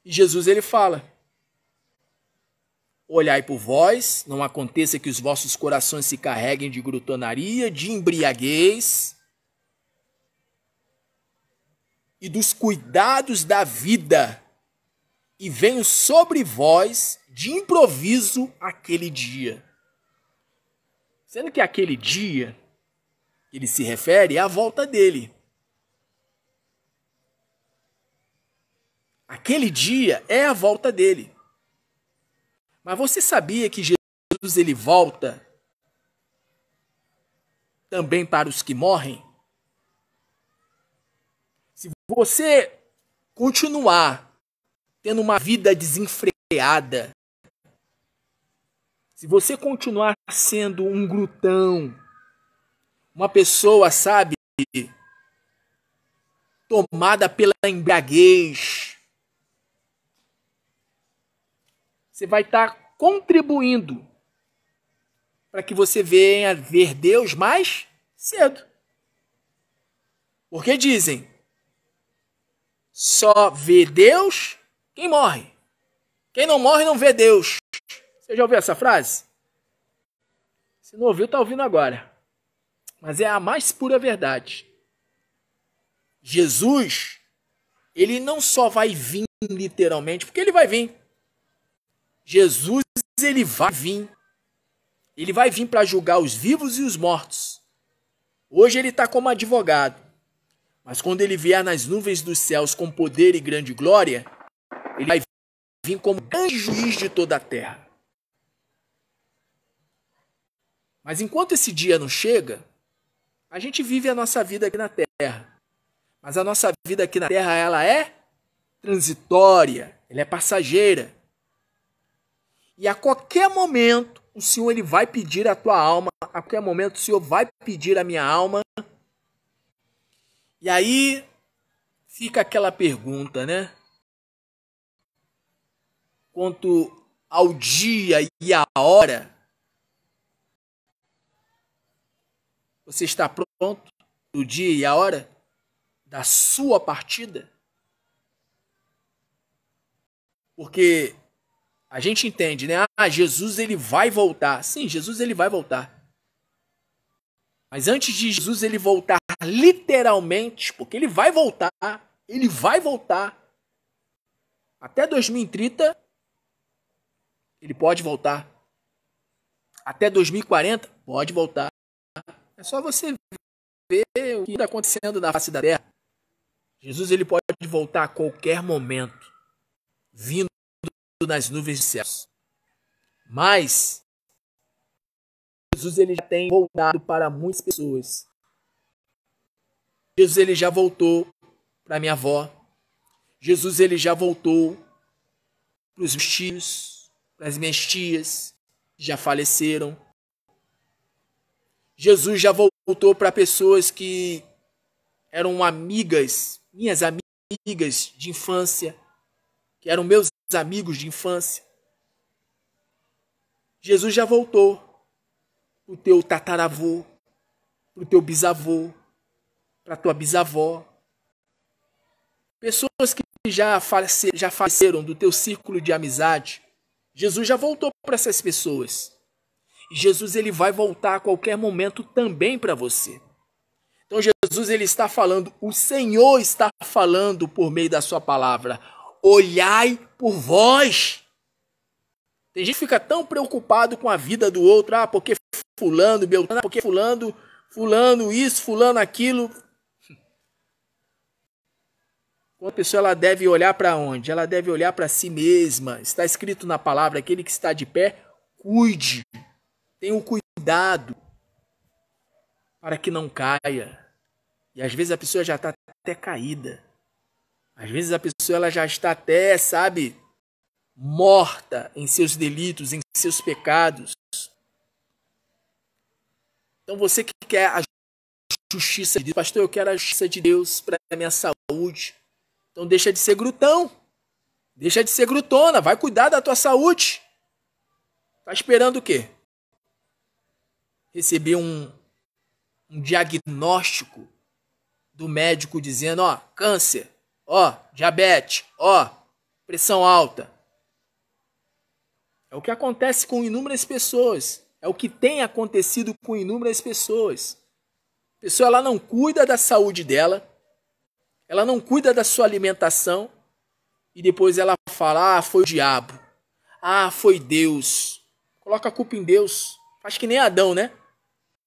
E Jesus ele fala: olhai por vós, não aconteça que os vossos corações se carreguem de glutonaria, de embriaguez e dos cuidados da vida, e venham sobre vós de improviso aquele dia. Sendo que aquele dia, ele se refere à volta dele. Aquele dia é a volta dele. Mas você sabia que Jesus ele volta também para os que morrem? Se você continuar tendo uma vida desenfreada, se você continuar sendo um glutão, uma pessoa, sabe, tomada pela embriaguez, você vai estar contribuindo para que você venha ver Deus mais cedo. Porque dizem, só vê Deus quem morre. Quem não morre não vê Deus. Você já ouviu essa frase? Se não ouviu, está ouvindo agora. Mas é a mais pura verdade. Jesus, ele não só vai vir literalmente, porque ele vai vir. Jesus, ele vai vir. Ele vai vir para julgar os vivos e os mortos. Hoje ele está como advogado. Mas quando ele vier nas nuvens dos céus com poder e grande glória, ele vai vir como grande juiz de toda a terra. Mas enquanto esse dia não chega, a gente vive a nossa vida aqui na terra. Mas a nossa vida aqui na terra, ela é transitória, ela é passageira. E a qualquer momento, o Senhor ele vai pedir a tua alma, a qualquer momento o Senhor vai pedir a minha alma. E aí fica aquela pergunta, né? Quanto ao dia e à hora, você está pronto no dia e a hora da sua partida? Porque a gente entende, né? Ah, Jesus ele vai voltar. Sim, Jesus ele vai voltar. Mas antes de Jesus ele voltar literalmente, porque ele vai voltar até 2030, ele pode voltar. Até 2040, pode voltar. É só você ver o que está acontecendo na face da terra. Jesus ele pode voltar a qualquer momento, vindo nas nuvens dos céus. Mas Jesus ele já tem voltado para muitas pessoas. Jesus ele já voltou para minha avó. Jesus ele já voltou para os meus tios, para as minhas tias que já faleceram. Jesus já voltou para pessoas que eram amigas, minhas amigas de infância, que eram meus amigos de infância. Jesus já voltou para o teu tataravô, para o teu bisavô, para a tua bisavó. Pessoas que já faleceram do teu círculo de amizade. Jesus já voltou para essas pessoas. E Jesus ele vai voltar a qualquer momento também para você. Então Jesus ele está falando, o Senhor está falando por meio da sua palavra. Olhai por vós. Tem gente que fica tão preocupado com a vida do outro. Ah, porque fulano, beltrano, porque fulano isso, fulano aquilo. Uma pessoa ela deve olhar para onde? Ela deve olhar para si mesma. Está escrito na palavra, aquele que está de pé, cuide. Tenha um cuidado para que não caia. E às vezes a pessoa já está até caída. Às vezes a pessoa ela já está até, sabe, morta em seus delitos, em seus pecados. Então você que quer a justiça de Deus, pastor, eu quero a justiça de Deus para a minha saúde. Então deixa de ser glutão, deixa de ser glutona, vai cuidar da tua saúde. Tá esperando o quê? Receber um diagnóstico do médico dizendo, ó, câncer, ó, diabetes, ó, pressão alta. É o que acontece com inúmeras pessoas. É o que tem acontecido com inúmeras pessoas. A pessoa ela não cuida da saúde dela, ela não cuida da sua alimentação e depois ela fala, ah, foi o diabo, ah, foi Deus. Coloca a culpa em Deus. Faz que nem Adão, né?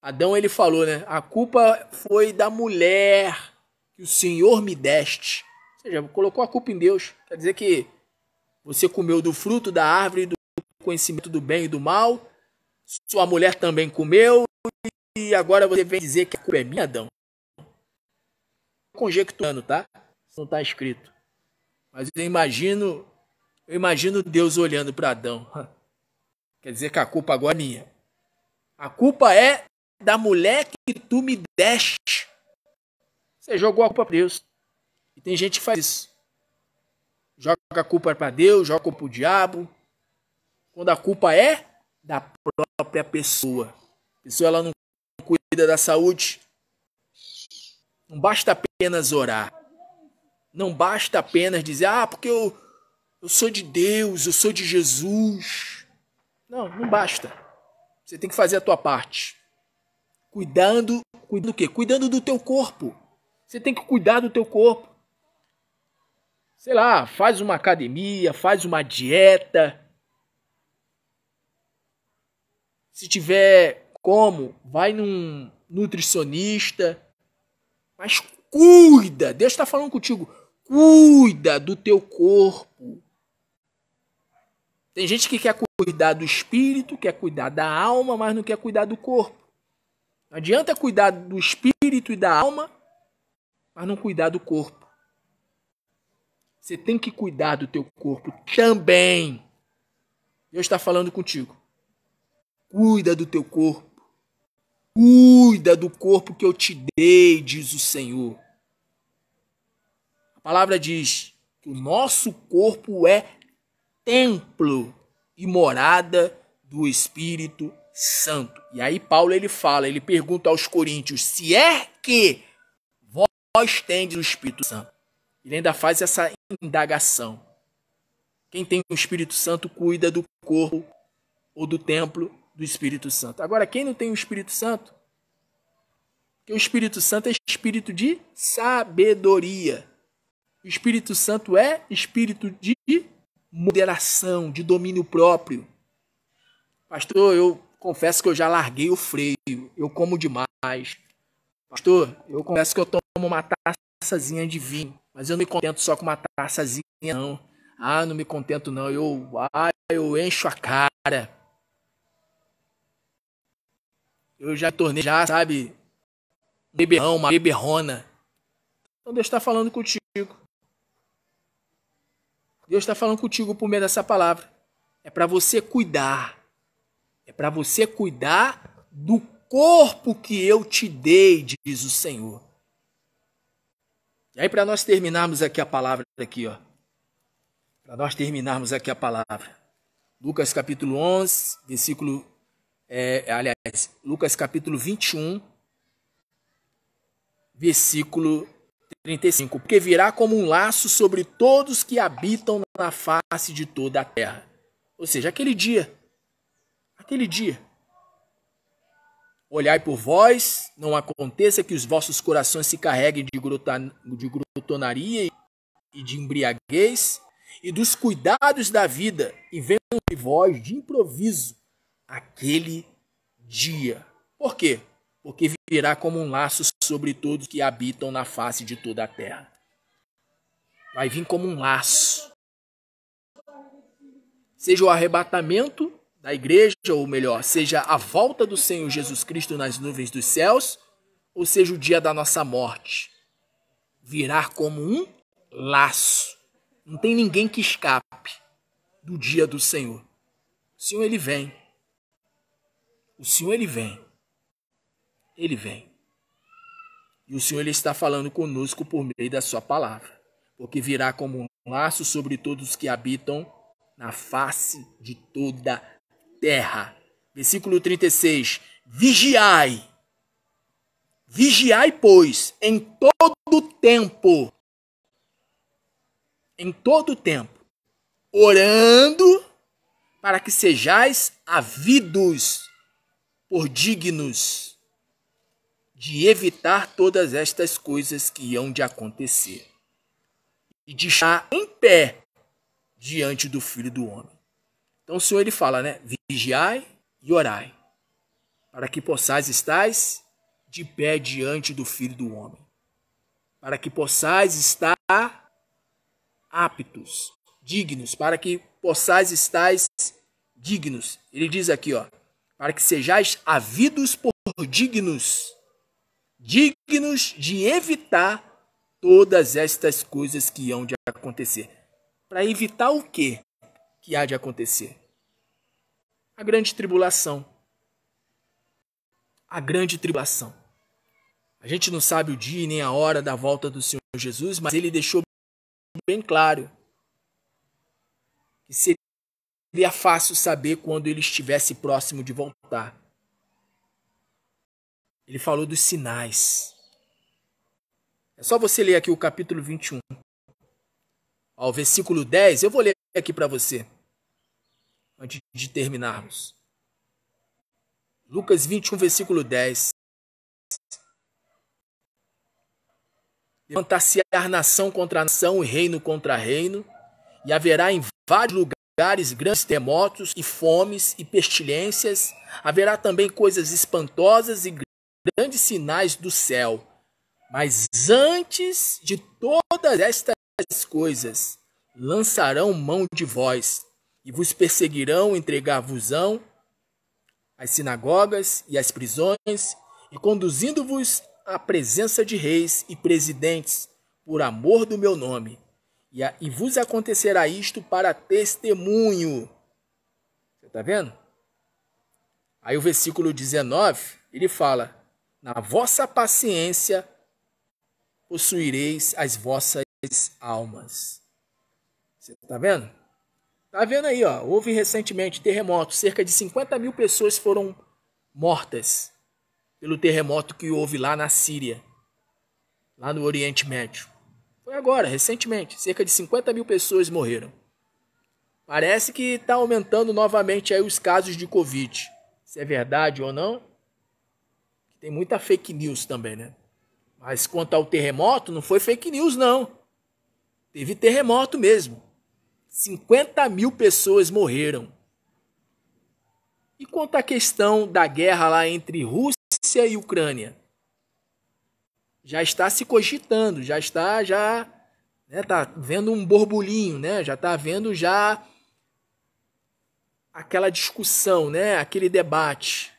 Adão ele falou, né? A culpa foi da mulher que o Senhor me deste. Ou seja, colocou a culpa em Deus. Quer dizer que você comeu do fruto da árvore do conhecimento do bem e do mal. Sua mulher também comeu. E agora você vem dizer que a culpa é minha, Adão. Conjecturando, tá? Isso não está escrito. Mas eu imagino Deus olhando para Adão. Quer dizer que a culpa agora é minha. A culpa é da mulher que tu me deste. Você jogou a culpa para Deus. E tem gente que faz isso. Joga a culpa para Deus, joga a culpa para o diabo. Quando a culpa é da própria pessoa. A pessoa ela não cuida da saúde. Não basta apenas orar. Não basta apenas dizer, ah, porque eu sou de Deus, eu sou de Jesus. Não basta. Você tem que fazer a tua parte. Cuidando do quê? Cuidando do teu corpo. Você tem que cuidar do teu corpo. Sei lá, faz uma academia, faz uma dieta. Se tiver como, vai num nutricionista. Mas cuida, Deus está falando contigo. Cuida do teu corpo. Tem gente que quer cuidar do espírito, quer cuidar da alma, mas não quer cuidar do corpo. Não adianta cuidar do espírito e da alma, mas não cuidar do corpo. Você tem que cuidar do teu corpo também. Deus está falando contigo. Cuida do teu corpo. Cuida do corpo que eu te dei, diz o Senhor. A palavra diz que o nosso corpo é templo e morada do Espírito Santo. E aí Paulo ele pergunta aos coríntios, se é que vós tendes o Espírito Santo. Ele ainda faz essa indagação. Quem tem o Espírito Santo cuida do corpo ou do templo do Espírito Santo. Agora, quem não tem o Espírito Santo? Porque o Espírito Santo é espírito de sabedoria. O Espírito Santo é espírito de moderação, de domínio próprio. Pastor, eu confesso que eu já larguei o freio. Eu como demais. Pastor, eu confesso que eu tomo uma taçazinha de vinho. Mas eu não me contento só com uma taçazinha, não. Ah, não me contento, não. Eu encho a cara. Eu já tornei, sabe, um beberrão, uma beberrona. Então Deus está falando contigo. Deus está falando contigo por meio dessa palavra. É para você cuidar. É para você cuidar do corpo que eu te dei, diz o Senhor. E aí, para nós terminarmos aqui a palavra aqui, ó. Para nós terminarmos aqui a palavra. Lucas capítulo 11, versículo... Lucas capítulo 21, versículo 35. Porque virá como um laço sobre todos que habitam na face de toda a terra. Ou seja, aquele dia. Olhai por vós, não aconteça que os vossos corações se carreguem de glutonaria e de embriaguez e dos cuidados da vida e venham de vós de improviso aquele dia. Por quê? Porque virá como um laço sobre todos que habitam na face de toda a terra. Vai vir como um laço. Seja o arrebatamento da igreja, ou melhor, seja a volta do Senhor Jesus Cristo nas nuvens dos céus, ou seja o dia da nossa morte. Virá como um laço. Não tem ninguém que escape do dia do Senhor. O Senhor, ele vem. O Senhor, ele vem. Ele vem. E o Senhor, ele está falando conosco por meio da sua palavra. Porque virá como um laço sobre todos os que habitam na face de toda a terra. Versículo 36. Vigiai. Vigiai, pois, em todo tempo, orando para que sejais havidos por dignos de evitar todas estas coisas que hão de acontecer e de estar em pé diante do Filho do Homem. Então o Senhor, ele fala, né? Vigiai e orai, para que possais estar de pé diante do Filho do Homem, para que possais estar aptos, dignos, para que possais estar dignos. Ele diz aqui, ó, para que sejais havidos por dignos de evitar todas estas coisas que hão de acontecer. Para evitar o quê que há de acontecer? A grande tribulação. A grande tribulação. A gente não sabe o dia nem a hora da volta do Senhor Jesus, mas ele deixou bem claro que seria fácil saber quando ele estivesse próximo de voltar. Ele falou dos sinais. É só você ler aqui o capítulo 21. Ao versículo 10, eu vou ler aqui para você, antes de terminarmos. Lucas 21, versículo 10. Levantar-se-á nação contra nação e reino contra reino, e haverá em vários lugares grandes terremotos e fomes e pestilências. Haverá também coisas espantosas e grandes sinais do céu. Mas antes de todas estas coisas, lançarão mão de vós, e vos perseguirão, entregar-vos-ão às sinagogas e às prisões, e conduzindo-vos à presença de reis e presidentes, por amor do meu nome. E vos acontecerá isto para testemunho. Você está vendo? Aí o versículo 19, ele fala, na vossa paciência possuireis as vossas almas. Você está vendo? Está vendo aí, ó, houve recentemente terremoto, cerca de 50 mil pessoas foram mortas pelo terremoto que houve lá na Síria, lá no Oriente Médio. Foi agora, recentemente, cerca de 50 mil pessoas morreram. Parece que está aumentando novamente aí os casos de Covid. Se é verdade ou não, tem muita fake news também, né? Mas quanto ao terremoto, não foi fake news, não. Teve terremoto mesmo. 50 mil pessoas morreram. E quanto à questão da guerra lá entre Rússia e Ucrânia? Já está se cogitando, já está, tá vendo um borbulhinho, né? Já está vendo aquela discussão, né? Aquele debate.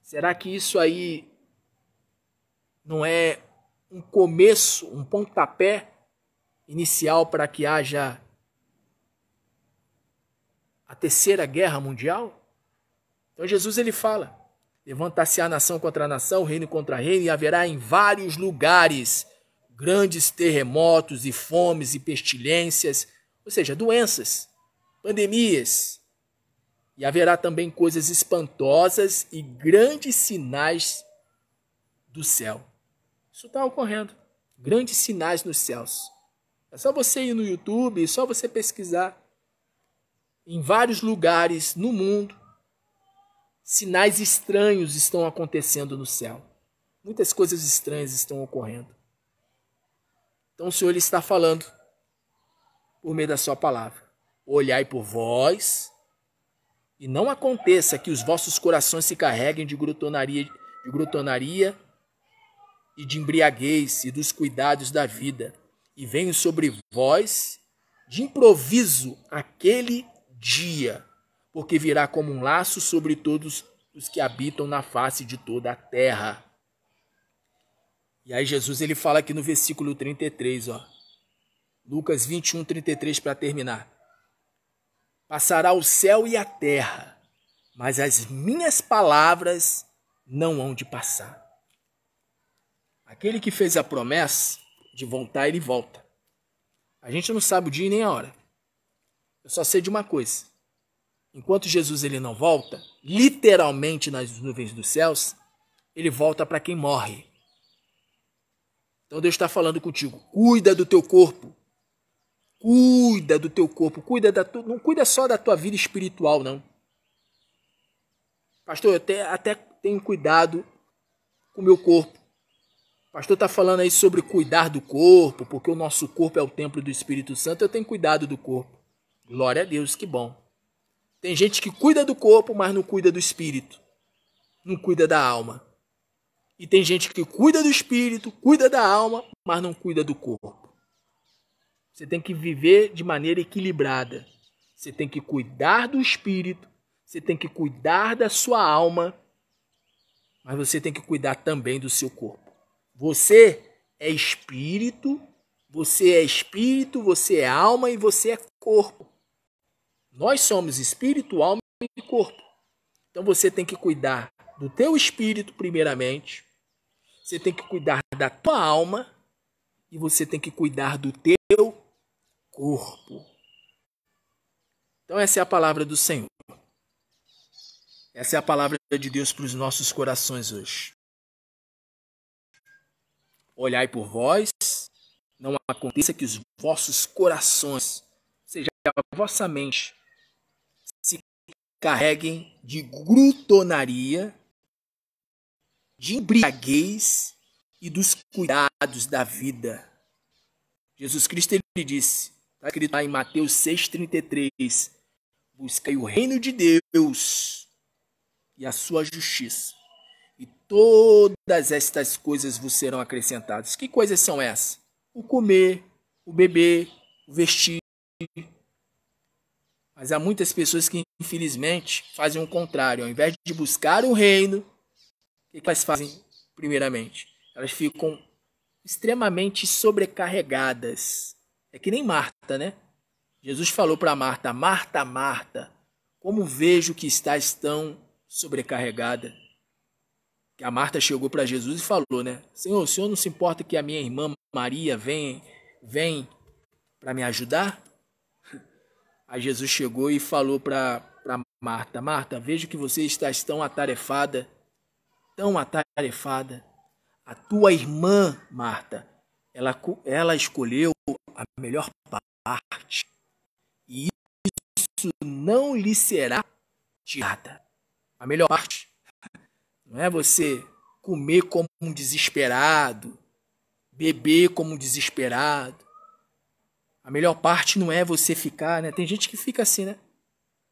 Será que isso aí não é um começo, um pontapé inicial para que haja a terceira guerra mundial? Então Jesus, ele fala, levantar-se-á nação contra nação, reino contra reino, e haverá em vários lugares grandes terremotos e fomes e pestilências, ou seja, doenças, pandemias. E haverá também coisas espantosas e grandes sinais do céu. Isso está ocorrendo. Grandes sinais nos céus. É só você ir no YouTube, é só você pesquisar. Em vários lugares no mundo, sinais estranhos estão acontecendo no céu. Muitas coisas estranhas estão ocorrendo. Então o Senhor, ele está falando por meio da sua palavra. Olhai por vós, e não aconteça que os vossos corações se carreguem de glutonaria e de embriaguez e dos cuidados da vida, e venham sobre vós de improviso aquele dia, porque virá como um laço sobre todos os que habitam na face de toda a terra. E aí Jesus, ele fala aqui no versículo 33, ó. Lucas 21:33 para terminar. Passará o céu e a terra, mas as minhas palavras não hão de passar. Aquele que fez a promessa de voltar, ele volta. A gente não sabe o dia e nem a hora. Eu só sei de uma coisa. Enquanto Jesus ele não volta, literalmente nas nuvens dos céus, ele volta para quem morre. Então Deus está falando contigo. Cuida do teu corpo. Cuida do teu corpo. Não cuida só da tua vida espiritual, não. Pastor, eu até tenho cuidado com o meu corpo. O pastor está falando aí sobre cuidar do corpo, porque o nosso corpo é o templo do Espírito Santo. Eu tenho cuidado do corpo. Glória a Deus, que bom. Tem gente que cuida do corpo, mas não cuida do espírito. Não cuida da alma. E tem gente que cuida do espírito, cuida da alma, mas não cuida do corpo. Você tem que viver de maneira equilibrada. Você tem que cuidar do espírito, você tem que cuidar da sua alma, mas você tem que cuidar também do seu corpo. Você é espírito, você é alma e você é corpo. Nós somos espírito, alma e corpo. Então você tem que cuidar do teu espírito primeiramente, você tem que cuidar da tua alma e você tem que cuidar do teu corpo. Então essa é a palavra do Senhor. Essa é a palavra de Deus para os nossos corações hoje. Olhai por vós, não aconteça que os vossos corações, ou seja, a vossa mente, se carreguem de glutonaria, de embriaguez e dos cuidados da vida. Jesus Cristo ele disse, está escrito lá em Mateus 6,33, buscai o reino de Deus e a sua justiça, e todas estas coisas vos serão acrescentadas. Que coisas são essas? O comer, o beber, o vestir. Mas há muitas pessoas que, infelizmente, fazem o contrário. Ao invés de buscar o reino, o que elas fazem primeiramente? Elas ficam extremamente sobrecarregadas. É que nem Marta, né? Jesus falou para Marta, Marta, Marta, como vejo que estás tão sobrecarregada. Que a Marta chegou para Jesus e falou, né? Senhor, o senhor não se importa que a minha irmã Maria vem para me ajudar? Aí Jesus chegou e falou para Marta, Marta, vejo que você está tão atarefada. A tua irmã, Marta, ela escolheu a melhor parte. E isso não lhe será tirada. A melhor parte não é você comer como um desesperado, beber como um desesperado. A melhor parte não é você ficar, né? Tem gente que fica assim, né?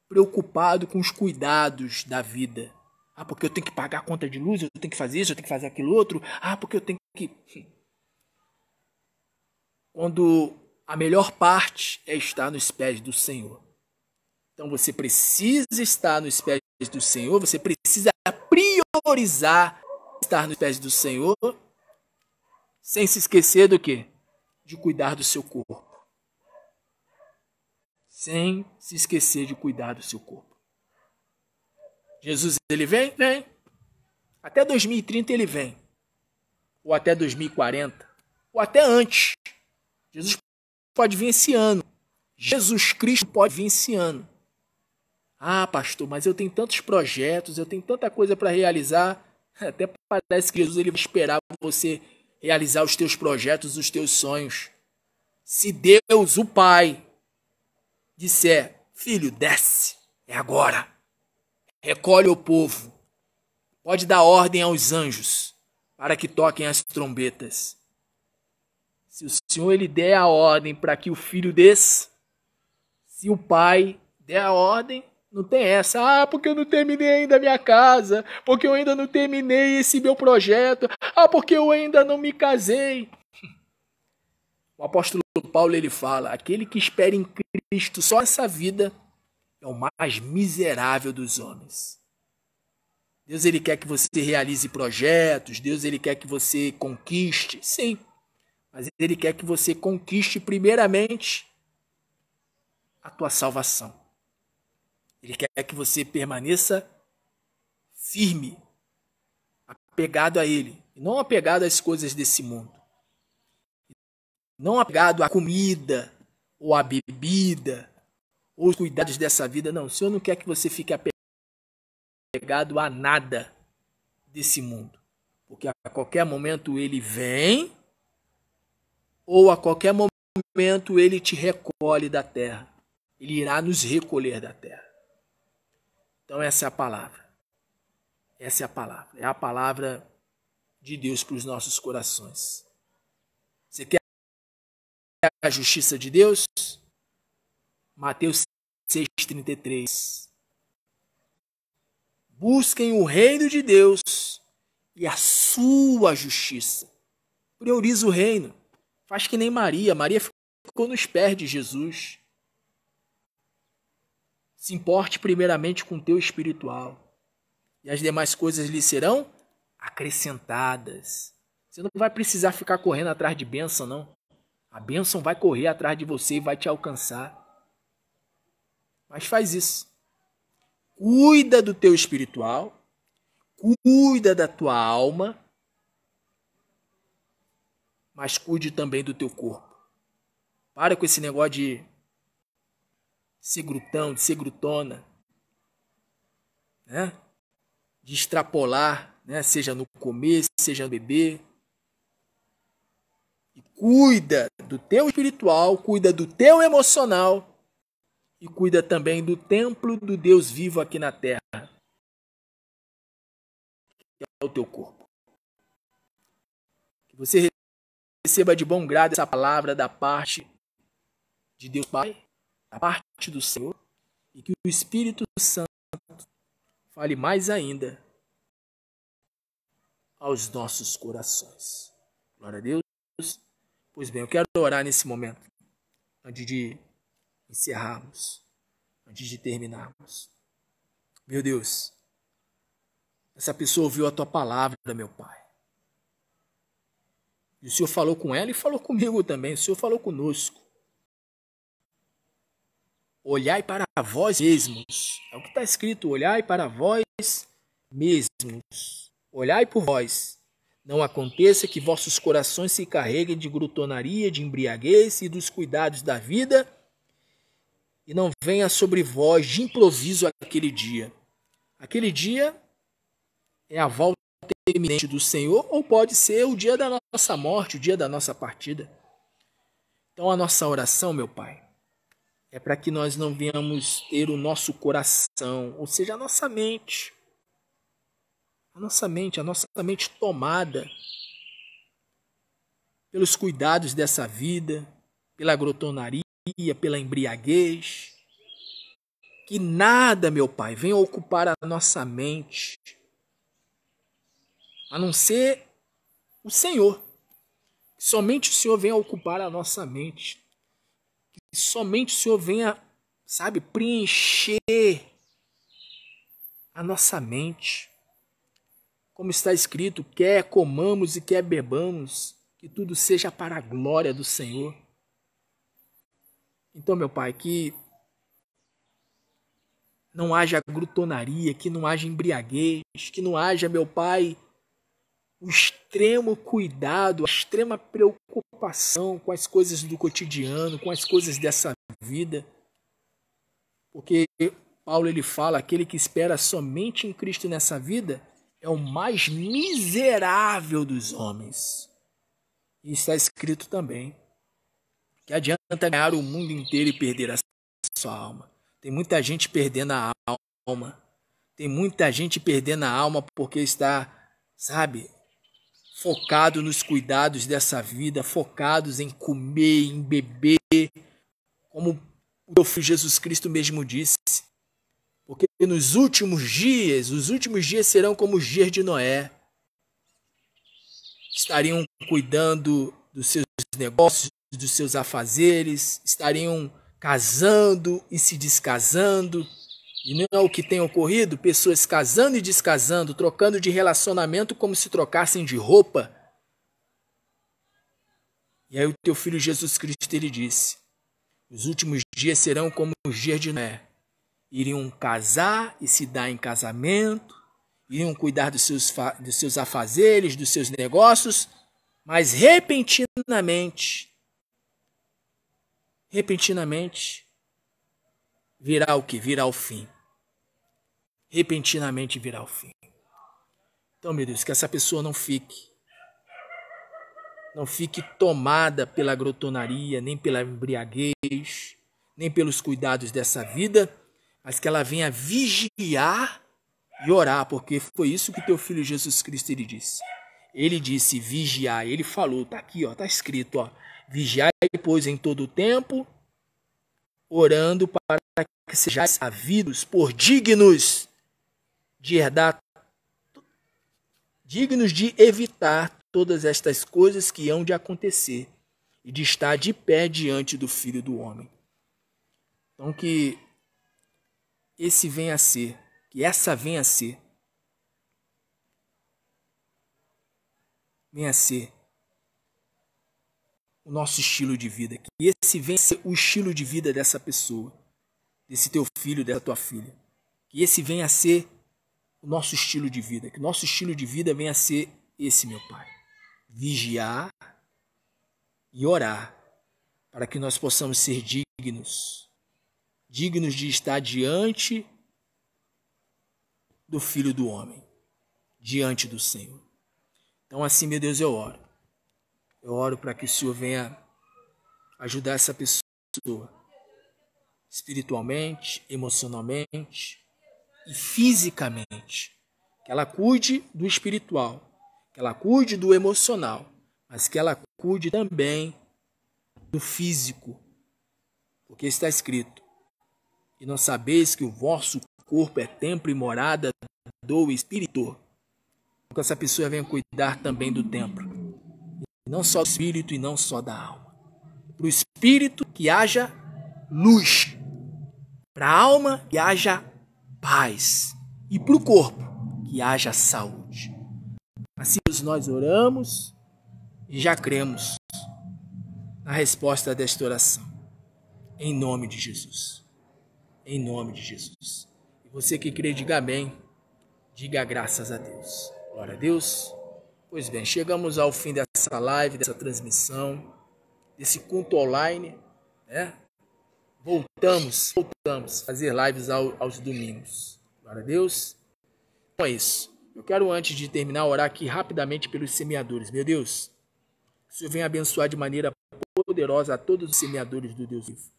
Preocupado com os cuidados da vida. Ah, porque eu tenho que pagar a conta de luz, eu tenho que fazer isso, eu tenho que fazer aquilo outro. Ah, porque eu tenho que... Quando a melhor parte é estar nos pés do Senhor. Então você precisa estar nos pés do Senhor, você precisa priorizar estar nos pés do Senhor, sem se esquecer do quê? De cuidar do seu corpo. Sem se esquecer de cuidar do seu corpo. Jesus, ele vem? Vem. Até 2030 ele vem. Ou até 2040. Ou até antes. Jesus pode vir esse ano. Jesus Cristo pode vir esse ano. Ah, pastor, mas eu tenho tantos projetos, eu tenho tanta coisa para realizar. Até parece que Jesus ele vai esperar você realizar os teus projetos, os teus sonhos. Se Deus, o Pai, disser, filho, desce, é agora. Recolhe o povo. Pode dar ordem aos anjos para que toquem as trombetas. Se o Senhor ele der a ordem para que o filho desça, se o pai der a ordem, não tem essa. Ah, porque eu não terminei ainda a minha casa, porque eu ainda não terminei esse meu projeto, ah, porque eu ainda não me casei. O apóstolo Paulo ele fala, aquele que espera em Cristo só essa vida é o mais miserável dos homens. Deus ele quer que você realize projetos, Deus ele quer que você conquiste, sim. mas Ele quer que você conquiste primeiramente a tua salvação. Ele quer que você permaneça firme, apegado a Ele, e não apegado às coisas desse mundo. Não apegado à comida, ou à bebida, ou os cuidados dessa vida. Não, o Senhor não quer que você fique apegado a nada desse mundo. Porque a qualquer momento Ele vem, ou a qualquer momento Ele te recolhe da terra. Ele irá nos recolher da terra. Então essa é a palavra. Essa é a palavra. É a palavra de Deus para os nossos corações. Você quer a justiça de Deus? Mateus 6,33. Busquem o reino de Deus e a sua justiça. Prioriza o reino. Faz que nem Maria. Maria ficou nos pés de Jesus. Se importe primeiramente com o teu espiritual. E as demais coisas lhe serão acrescentadas. Você não vai precisar ficar correndo atrás de bênção, não. A bênção vai correr atrás de você e vai te alcançar. Mas faz isso. Cuida do teu espiritual. Cuida da tua alma. Mas cuide também do teu corpo. Para com esse negócio de ser glutão, de ser glutona, né? De extrapolar, né? Seja no comer, seja no beber. E cuida do teu espiritual, cuida do teu emocional e cuida também do templo do Deus vivo aqui na terra, que é o teu corpo. Que você receba de bom grado essa palavra da parte de Deus Pai, da parte do Senhor, e que o Espírito Santo fale mais ainda aos nossos corações. Glória a Deus. Pois bem, eu quero orar nesse momento, antes de encerrarmos, antes de terminarmos. Meu Deus, essa pessoa ouviu a tua palavra, meu Pai. E o Senhor falou com ela e falou comigo também. O Senhor falou conosco. Olhai para vós mesmos. É o que está escrito. Olhai para vós mesmos. Olhai por vós. Não aconteça que vossos corações se carreguem de glutonaria, de embriaguez e dos cuidados da vida, e não venha sobre vós de improviso aquele dia. Aquele dia é a volta iminente do Senhor, ou pode ser o dia da nossa morte, o dia da nossa partida. Então a nossa oração, meu Pai, é para que nós não venhamos ter o nosso coração, ou seja, a nossa mente tomada pelos cuidados dessa vida, pela glutonaria, pela embriaguez. Que nada, meu Pai, venha ocupar a nossa mente, a não ser o Senhor. Que somente o Senhor venha ocupar a nossa mente. Que somente o Senhor venha, preencher a nossa mente. Como está escrito, quer comamos e quer bebamos, que tudo seja para a glória do Senhor. Então, meu Pai, que não haja glutonaria, que não haja embriaguez, que não haja, meu Pai, o extremo cuidado, a extrema preocupação com as coisas do cotidiano, com as coisas dessa vida. Porque Paulo ele fala, aquele que espera somente em Cristo nessa vida é o mais miserável dos homens. E está escrito também que adianta ganhar o mundo inteiro e perder a sua alma. Tem muita gente perdendo a alma. Tem muita gente perdendo a alma porque está, focado nos cuidados dessa vida, focados em comer, em beber, como o teu Filho Jesus Cristo mesmo disse. Porque nos últimos dias, os últimos dias serão como os dias de Noé. Estariam cuidando dos seus negócios, dos seus afazeres, estariam casando e se descasando. E não é o que tem ocorrido? Pessoas casando e descasando, trocando de relacionamento como se trocassem de roupa. E aí o teu filho Jesus Cristo, ele disse, os últimos dias serão como os dias de Noé. Iriam casar e se dar em casamento, iriam cuidar dos seus afazeres, dos seus negócios, mas repentinamente, virá o que? Virá o fim. Repentinamente virá o fim. Então, meu Deus, que essa pessoa não fique tomada pela grotonaria, nem pela embriaguez, nem pelos cuidados dessa vida, mas que ela venha vigiar e orar, porque foi isso que teu filho Jesus Cristo ele disse. Ele disse vigiar, ele falou, tá aqui, ó, tá escrito, ó, vigiai, pois, em todo o tempo, orando para que sejais havidos por dignos de herdar, dignos de evitar todas estas coisas que hão de acontecer e de estar de pé diante do Filho do Homem. Então que essa venha a ser o nosso estilo de vida, que esse venha a ser o estilo de vida dessa pessoa, desse teu filho, dessa tua filha, que esse venha a ser o nosso estilo de vida, que o nosso estilo de vida venha a ser esse, meu Pai, vigiar e orar, para que nós possamos ser dignos de estar diante do Filho do Homem, diante do Senhor. Então assim, meu Deus, eu oro para que o Senhor venha ajudar essa pessoa, espiritualmente, emocionalmente e fisicamente, que ela cuide do espiritual, que ela cuide do emocional, mas que ela cuide também do físico, porque está escrito, e não sabeis que o vosso corpo é templo e morada do Espírito. Que essa pessoa venha cuidar também do templo, e não só do espírito e não só da alma. Para o espírito que haja luz, para a alma que haja paz e para o corpo que haja saúde. Assim nós oramos e já cremos na resposta desta oração. Em nome de Jesus. Em nome de Jesus. E você que crê, diga amém. Diga graças a Deus. Glória a Deus. Pois bem, chegamos ao fim dessa live, dessa transmissão, desse culto online, né? Voltamos a fazer lives aos domingos. Glória a Deus. Então é isso. Eu quero, antes de terminar, orar aqui rapidamente pelos semeadores. Meu Deus, que o Senhor venha abençoar de maneira poderosa a todos os semeadores do Deus vivo.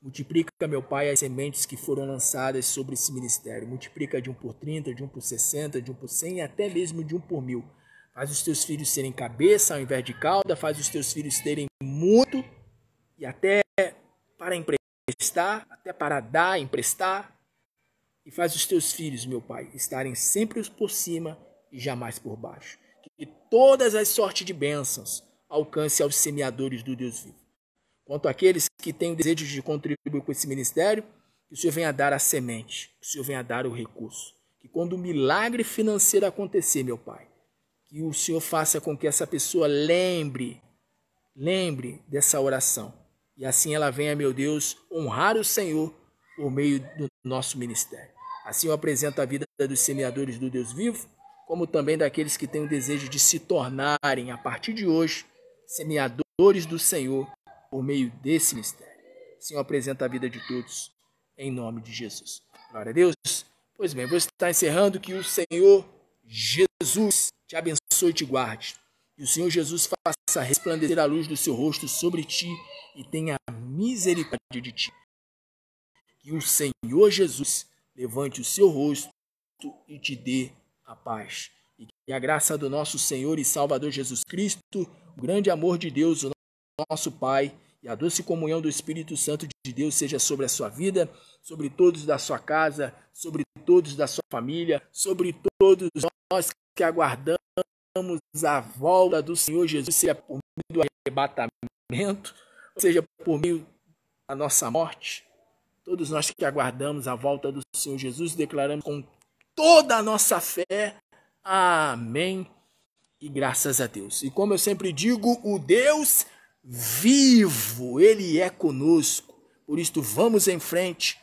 Multiplica, meu Pai, as sementes que foram lançadas sobre esse ministério. Multiplica de 1 por 30, de 1 por 60, de 1 por 100 e até mesmo de 1 por 1000. Faz os teus filhos serem cabeça ao invés de cauda. Faz os teus filhos terem muito e até para emprestar, até para dar, emprestar. E faz os teus filhos, meu Pai, estarem sempre por cima e jamais por baixo. Que todas as sortes de bênçãos alcance aos semeadores do Deus vivo. Quanto àqueles que têm o desejo de contribuir com esse ministério, que o Senhor venha dar a semente, que o Senhor venha dar o recurso. Que quando o milagre financeiro acontecer, meu Pai, que o Senhor faça com que essa pessoa lembre dessa oração. E assim ela venha, meu Deus, honrar o Senhor por meio do nosso ministério. Assim eu apresento a vida dos semeadores do Deus vivo, como também daqueles que têm o desejo de se tornarem, a partir de hoje, semeadores do Senhor por meio desse ministério. Assim eu apresento a vida de todos, em nome de Jesus. Glória a Deus. Pois bem, vou estar encerrando. Que o Senhor Jesus te abençoe e te guarde. E o Senhor Jesus faça resplandecer a luz do seu rosto sobre ti e tenha misericórdia de ti. Que o Senhor Jesus levante o seu rosto e te dê a paz. E que a graça do nosso Senhor e Salvador Jesus Cristo, o grande amor de Deus, o nosso Pai, e a doce comunhão do Espírito Santo de Deus seja sobre a sua vida, sobre todos da sua casa, sobre todos da sua família, sobre todos nós que aguardamos a volta do Senhor Jesus, seja por meio do arrebatamento, seja por meio da nossa morte. Todos nós que aguardamos a volta do Senhor Jesus, declaramos com toda a nossa fé, amém, e graças a Deus. E como eu sempre digo, o Deus vivo, Ele é conosco. Por isso, vamos em frente,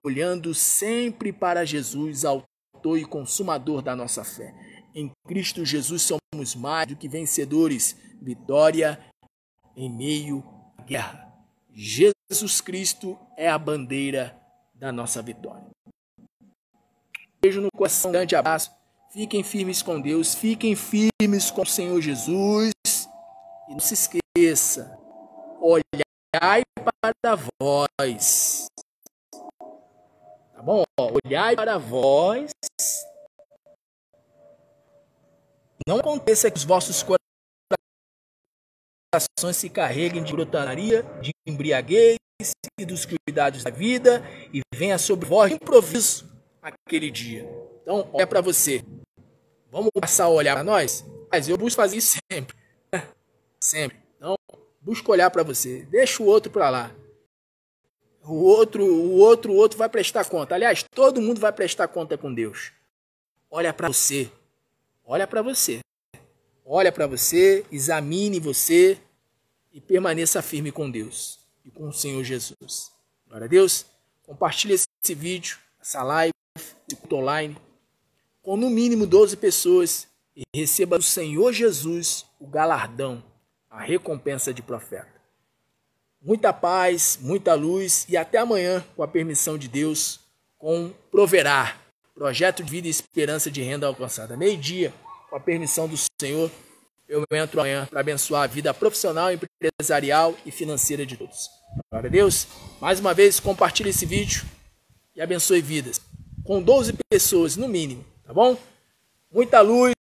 olhando sempre para Jesus, autor e consumador da nossa fé. Em Cristo Jesus somos mais do que vencedores. Vitória em meio à guerra. Jesus Cristo é a bandeira da nossa vitória. Beijo no coração, um grande abraço. Fiquem firmes com Deus, fiquem firmes com o Senhor Jesus. E não se esqueça, olhai para vós. Tá bom? Olhai para vós. Não aconteça que os vossos corações se carreguem de brutaria, de embriaguez e dos cuidados da vida e venha sobre vós de improviso aquele dia. Então, olha para você. Vamos passar a olhar para nós? Mas eu busco fazer isso sempre. Sempre. Então, busca olhar para você. Deixa o outro para lá. O outro vai prestar conta. Aliás, todo mundo vai prestar conta com Deus. Olha para você. Olha para você. Olha para você, examine você e permaneça firme com Deus e com o Senhor Jesus. Glória a Deus. Compartilhe esse vídeo, essa live, esse culto online, com no mínimo 12 pessoas e receba do Senhor Jesus o galardão, a recompensa de profeta. Muita paz, muita luz e até amanhã, com a permissão de Deus, com Proverá, projeto de vida e esperança de renda alcançada. Meio-dia, com a permissão do Senhor, eu entro amanhã para abençoar a vida profissional, empresarial e financeira de todos. Glória a Deus. Mais uma vez, compartilhe esse vídeo e abençoe vidas. Com 12 pessoas, no mínimo, tá bom? Muita luz.